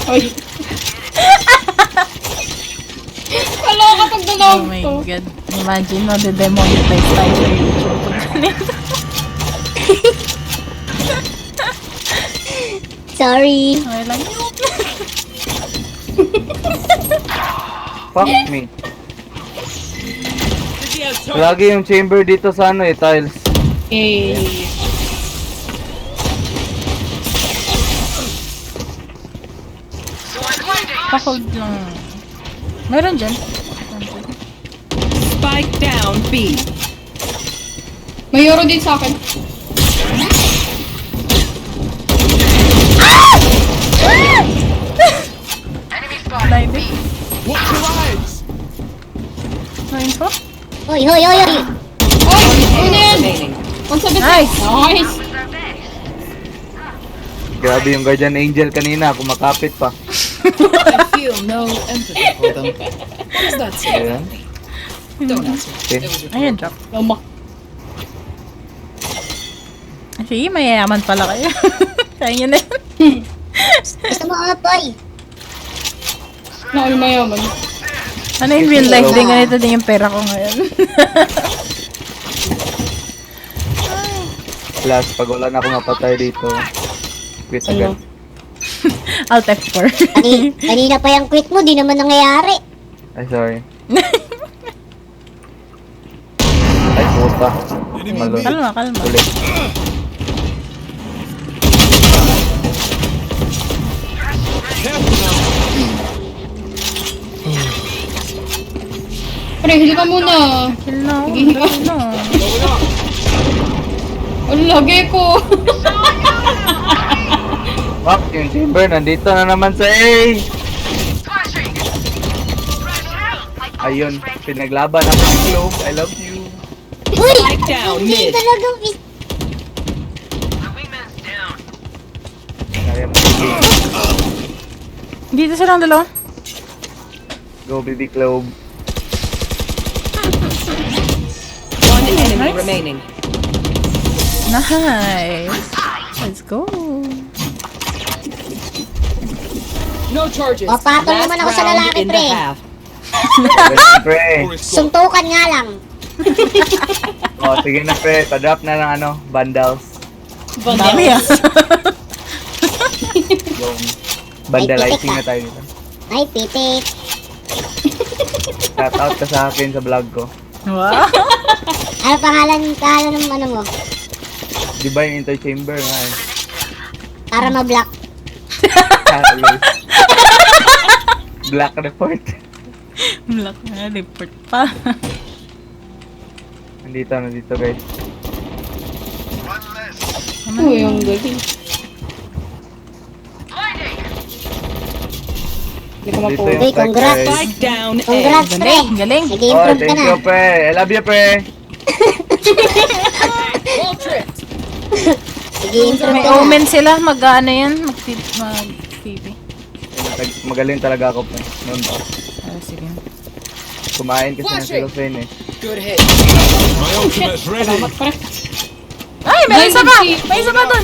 Ay. Wala ka pag Oh dalawang my to. God. Imagine mo, de-demonetize tayo sa YouTube. Sorry. Okay lang yun. Fuck me. Lagi yung chamber dito sa ano eh, tiles. Eh. Pa-hold lang. Meron dyan. Spike down B. May euro din sa akin. Blinded. Watch your eyes. Nine po? Hoy, hoy, hoy, hoy. Ay! Ano na yan? Remaining. 176. Nice. Nice. Grabe yung guardian angel kanina, kumakapit pa. I feel no empathy for them. What does that say? Ayan. Don't ask me. Okay. It was your Ayun, drop. Lama. Sige, mayayaman pala kayo. Kaya nyo na yun. Gusto mo apoy. Nakal mayaman. Ano yung real life din? Ganito din yung pera ko ngayon. Plus, pag wala na akong mapatay dito, quit agad. Alt F4. Kanina pa yung quit mo, di naman nangyayari. Ay, sorry. Ay, puta. Malo. Kalma. Ulit. Pre, hili ka muna. Kill na ako. Sige. Kill na. Ang lagi ko. Fuck, yung chamber, nandito na naman sa A! Ayun, pinaglaban ako ng globe. I love you. Uy! Spike down Hindi mid. talagang Kaya mo. Dito silang dalawa. Go, baby globe. One enemy remaining. Nice. Let's go. No charges. O, patol naman ako sa lalaki, in the pre. half. Pre. Suntukan nga lang. Oh, sige na pre, pa-drop na lang ano, bundles. Dami ah. Yung vandalizing na tayo dito. Ay, pitik. Shout out ka sa akin sa vlog ko. Wow. Ano pangalan ng ano mo? Di ba yung interchamber nga eh? Para ma-block. Carlos. Black report. Black na report pa. Nandito guys. Uy, ang galing. Hindi ko Nandito mapuha. yung Uy, congrats. guys. Spike down A. Congrats, pre. Galing, galing. Oh, Nag-improve ka thank na. you pre. I love you pre. Well tricked. Nag-improve May ka na. omen sila. Mag-ano yan? Mag-TV. Magaling talaga ako pre. Noon pa. Ah, sige. Kumain kasi ng cellophane eh. Good hit. My ultimate's ready. Salamat, pre. Ay, may isa pa! May isa pa dun!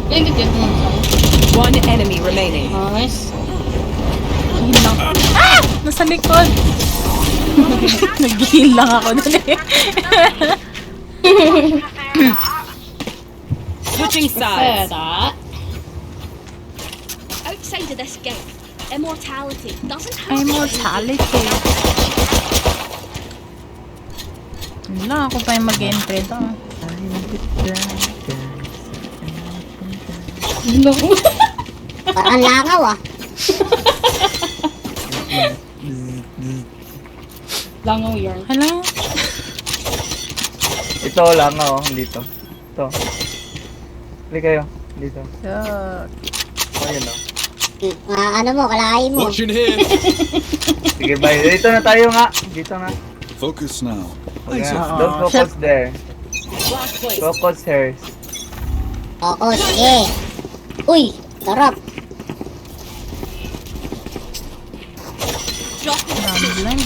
Ay, hindi yan. One enemy remaining. Nice. Heal lang. Ah! Nasa likod! Nag-heal lang ako dun eh. Switching sides. Pera. Outside of this game, immortality doesn't have Immortality. Wala, ako pa yung mag-entry to. Parang langaw ah. Langaw yarn. Hala? Ito lang oh, dito. Ito. Hali kayo, dito. Yuck. Oh, yun oh. Ano mo, kalahin mo. Watching here. Sige bye. Dito na tayo nga. Dito nga. Focus now. Okay. Don't focus there. Last place. Focus here. Oo, sige. Uy, sarap. Rambling.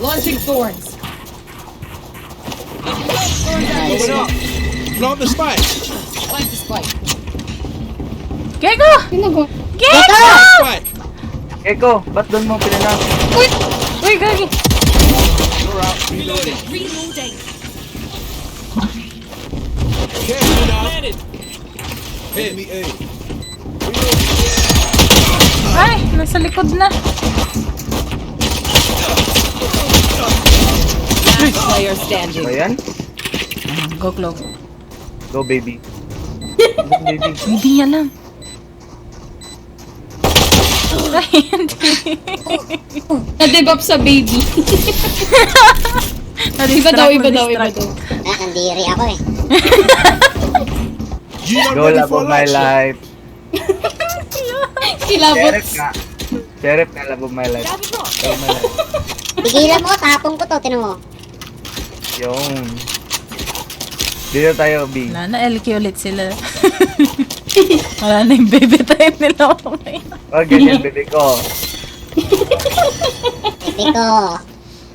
Launching thorns. Going up. Plant the spike. Plant the spike. Gego! Sino Gego! Spike. Eko, ba't doon mo pinalang? Uy, gagi! You're out. Reloading. reloading. Careful now. Enemy A. Ay, nasa likod na. Last player standing. Ba yan? Go, Clove. Go baby. Go baby. Hindi niya alam. Ay, hindi. Na-debuff sa baby. Iba daw. Nandiri ako eh. You not Go ready love for of my action. life. Kilabot. Sheriff nga. Sheriff nga love of my life. Love of my life. Tigilan mo, tapong ko to, tinan mo. Yung. Dito tayo, B. Wala na, LQ ulit sila. Wala na yung baby time nila. Wag ganyan, bebe ko. Bebe ko.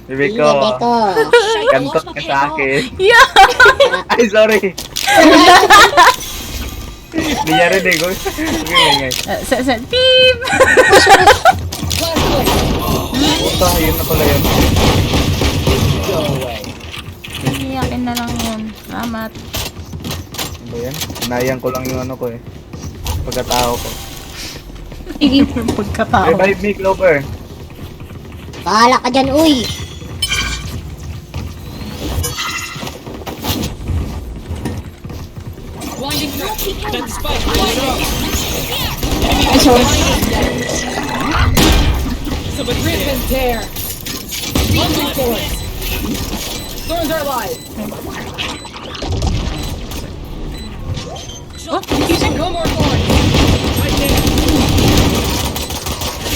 Bebe ko. Bebe ko. Kantot ka sa akin. Yeah! Ay, sorry. Hindi niya rin eh. Okay, ngay. Beep! puta, yun na pala yun. Iyakin na lang yun. Salamat. Ano ba yan? Inayang ko lang yung ano ko eh. Pagkatao ko. Sige. Pagkatao. Revive me, Clover. Bahala ka dyan, uy. Ay, sorry. Rip and tear. Laundry force. Thorns are alive. Oh, No more thorns.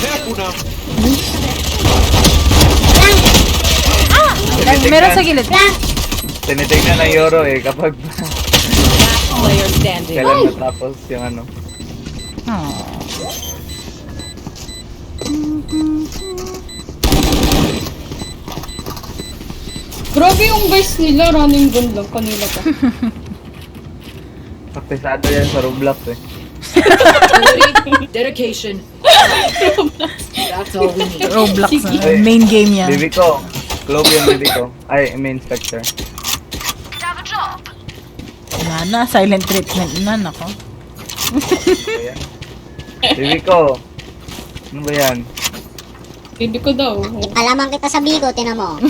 Careful now. meron sa gilid. Tinitignan ng Yoro eh kapag Last player standing. kailan natapos yung ano. Oh. Grabe yung guys nila, running gun lang kanila pa. Paktisado yan sa Roblox eh. Ability, dedication. That's all we need. Roblox na. Ay. Main game yan. Bibi ko. Clove yung bibi ko. Ay, main inspector. Na, silent treatment na, nako. Ayan. Bibi ko. Ano ba yan? Hindi ko daw. Alaman kita sa bigo, tinan mo.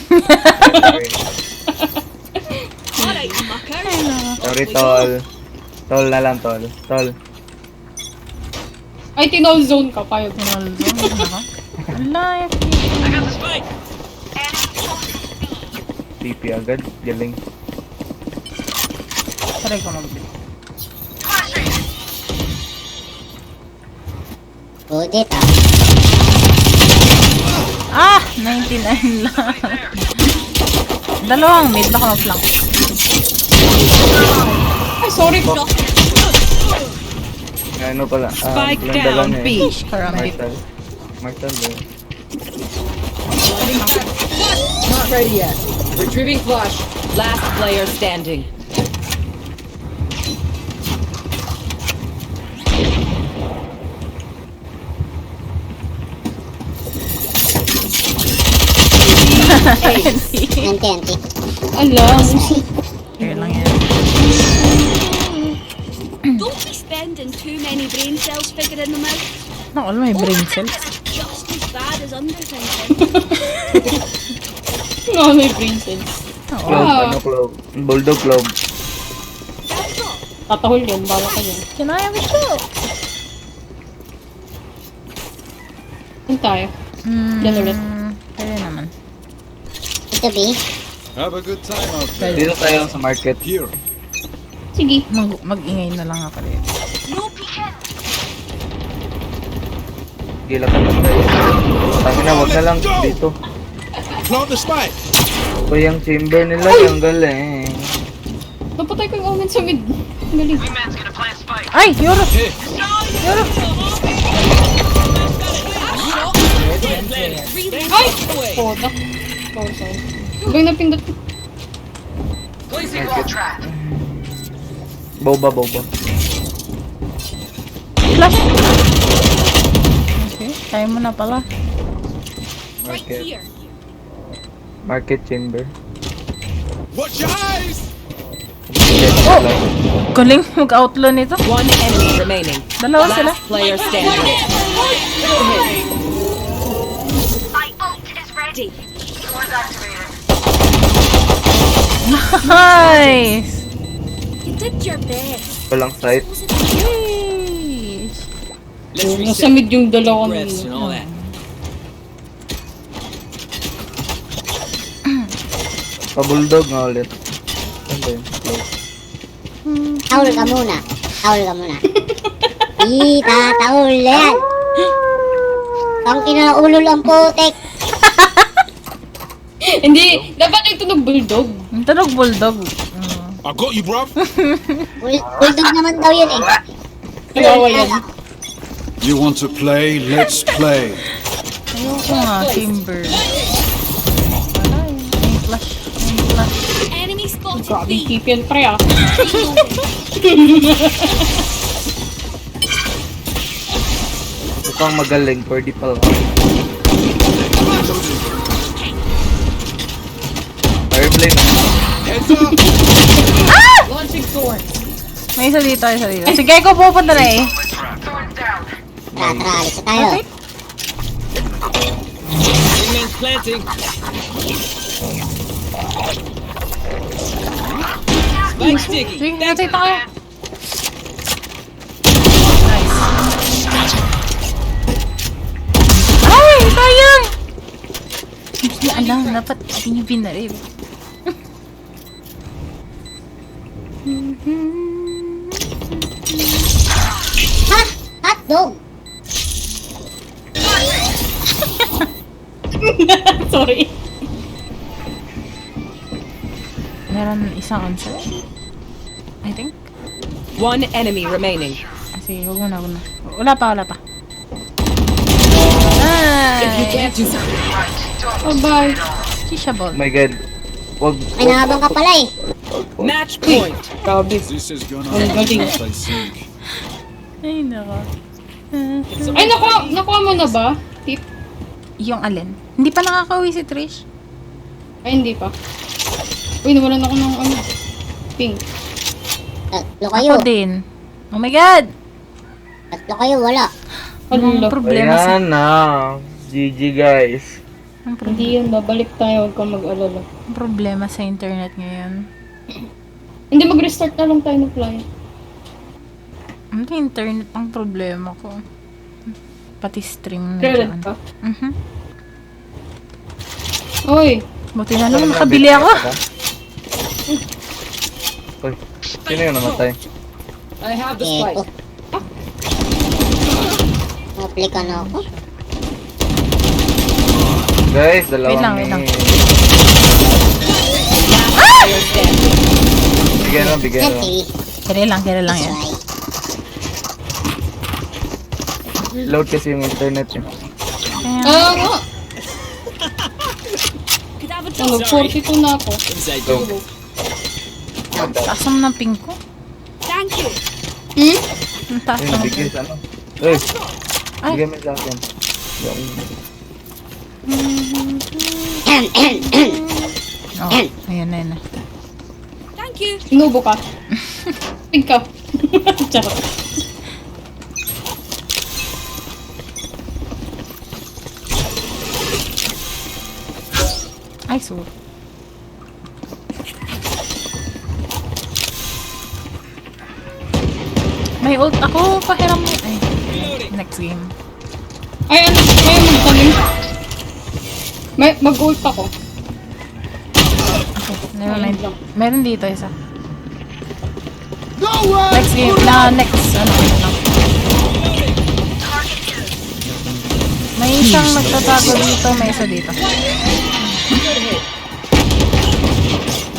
Sorry, tol. Tol na lang, tol. Tol. Ay, tinol zone ka, payag. Ronaldo, nako. Ala, TP agad. Galing. try ko mag Budit, Ah! 99 lang. Dalawang mid, baka mag-flank. Ay, sorry po. Ano pala? Spike yung dala down niya eh. B. Karami. Marcel eh. Not ready yet. Retrieving flash. Last player standing. Anti. Ala. Kaya lang yan. Don't be spending too many brain cells figuring them out. Naku, alam, may brain cells. Just as bad as underthinking. No, may brain cells. Clove, ano clove? Bulldog clove. Tatahol yan, bawa ka yan. Kinaya mo siya. Saan tayo? Yan ulit. Kaya naman. Ito, B. Have a good time out there. Dito tayo sa market. Here. Sige. Mag-ingay na lang ako dito. Gila ka na tayo. Sabi na, wag na lang dito. Plant the spike. O yung chamber nila, yung galing. Napatay ko yung omen sa mid. Ang galing. Ay! Yoro! Yoro! Ay! Poda. Sorry. Hanggang napindot ko. Boba. Flash! Okay, tayo mo na pala. Right Market. here. Market chamber. Watch your eyes. Oh! Galing mag-outlaw nito. One enemy remaining. Dalawa sila. Last player standing. Nice! You did your best. Walang sight. Yes. Nasa mid yung dalawa nila. Pa-bulldog nga ulit. Ano ba yun? Taul ka muna. Taul yan. Ang kinaulol ang putik. Hindi, dapat ito ng bulldog. Ang tunog bulldog. I got you, bruv. Bulldog naman daw yun eh. Kawawa yan. You want to play? Let's play. Ayoko nga, Timber. Wala eh. May flash. Enemy spotted Grabe, B. keep yan pre ah. Mukhang magaling, pwede pala. lane. Heads up! Launching sword. May isa dito, isa dito. Si Gecko pupunta na eh. Tara, alis na tayo. Okay. Wingman's planting. Spike sticky. Sige, rotate na kayo. Nice. Ay, sayang! Hindi alam, dapat hindi niyo binaril. Ha? Hotdog! Sorry. Meron isang answer. I think. One enemy remaining. Sige, huwag muna, huwag muna. Wala pa, wala pa. Ay! Oh, bye. Shisha ball. Oh my god. Wag. Ay, nahabang ka pala eh. Match point. Grabe. This is gonna Ang galing. I think. Ay, nako. Ay, nakuha mo na ba? Tip? Yung alin? Hindi pa nakaka-uwi si Trish. Ay, hindi pa. Uy, nawalan ako ng ano. Pink. Tatlo kayo. Ako din. Oh my God! Tatlo kayo, wala. Anong Ano? problema sa... Ayan na. GG guys. Ang Hindi yun, babalik tayo. Huwag kang mag-alala. problema sa internet ngayon. Hindi, mag-restart na lang tayo ng client. Ano internet ang problema ko? Pati stream na Credit dyan. pa. Uy, buti na lang nakabili ako. Uy, sino yung namatay? I have the Eh, spike. oh. Naplika na ako. Guys, Wait lang, dalawang wait lang. Player standing. Bigyan lang, bigyan lang. Let's see. Kaya lang yan. Right. Load kasi yung internet eh. Kaya, Nga. Ano, 42 na ako. Inside So, joke. taas naman ng ping ko. Thank you. Ang taas Uy, naman. nabigyan sa ano? Uy, Ay. bigyan mo sa akin. Yung... Oh, ayan na, ayan na. Thank you. Inubo ka. Pink ka. Charot. Ay, sorry. May ult ako, pahiram mo. Ay, next game. Ay, ano, may magtanim. Mag-ult ako. Okay, never mind. Meron dito isa. Go away! Next game, next, ano lang. May isang nagtatago dito, may isa dito.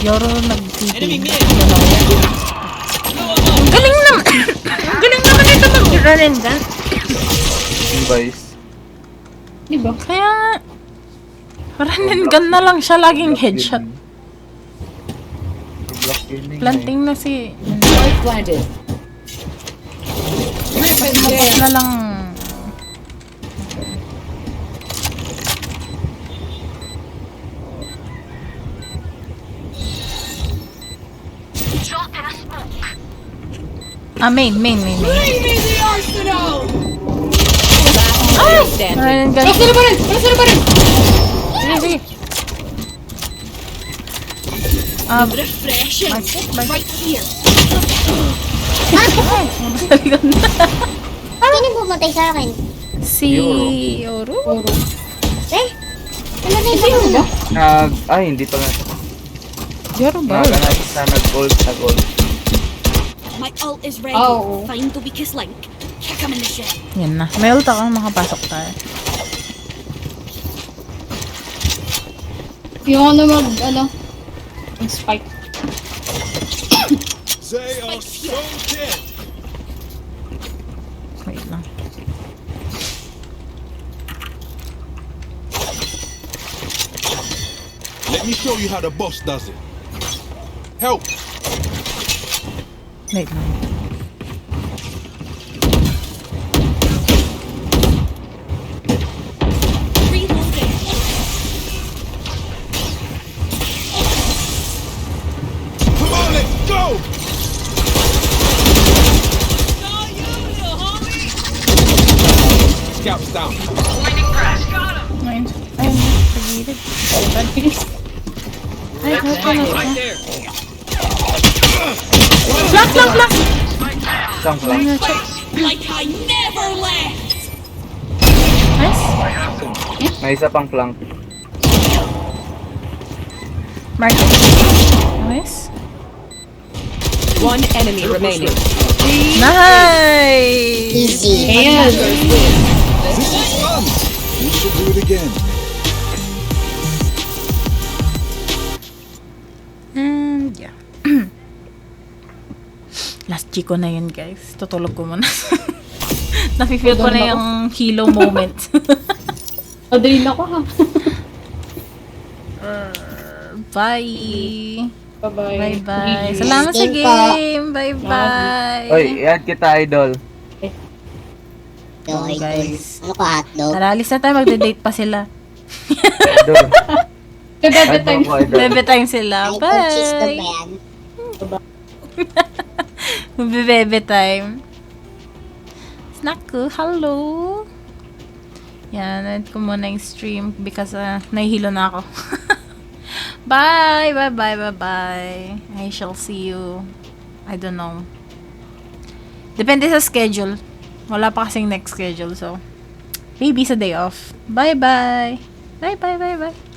Yoro nag-TP. Ang galing naman! Ang galing naman ito mag-run and gun. Guys. Diba? Kaya nga, run and gun na lang siya, laging headshot. Block yun eh. Planting na si... Spike planted. Mag-move na lang. Main. Last Run player standing. and gun. Sino pa rin? Sino pa rin? Sige, sige. Refreshing. Right here. Sino pumatay sa akin? Si Yoro? Oro. Eh? Ano na Sino yung ba? Ay, hindi pa nga. Yoro ba? Nag-gold sa gold. My ult is ready. Oh. Find to be kiss link. Kick him in the shin. Yan na. May ult ako, makapasok tayo. Yung ano mag-spike. They are so dead. Wait lang. Let me show you how the boss does it. Help! Wait lang. Reloading. Scouts down. Ayun. Ayun. Sa gilid. Ay, okay na. Right there. Flank, flank, flank! Isang flank. Like I never left! Nice. May isa pang flank. Market. Nice. One enemy remaining. Nice! Easy. Ayan. This is fun. We should do it again. And yeah. Last G ko na yun, guys. Tutulog ko muna. Nafe-feel ko na yung hilo moment. Adreal ako ha. Bye! Bye-bye. Bye-bye. GG. Salamat sa Game po. game! Bye-bye! Oy, i-add kita, idol. So, idol. Guys. Ano ko, hotdog? Tara, alis na tayo. Magde-date pa sila. Idol. Bebe Add time. mo ako, idol. Bebe time sila. Idol, cheese to ba Bye! yan? Bebe time. Snack ko. Hello! Yan, end ko muna yung stream because nahihilo na ako. Bye! Bye, bye, bye, bye. I shall see you. I don't know. Depende sa schedule. Wala pa kasing next schedule, so maybe sa day off. Bye, bye! Bye, bye, bye, bye!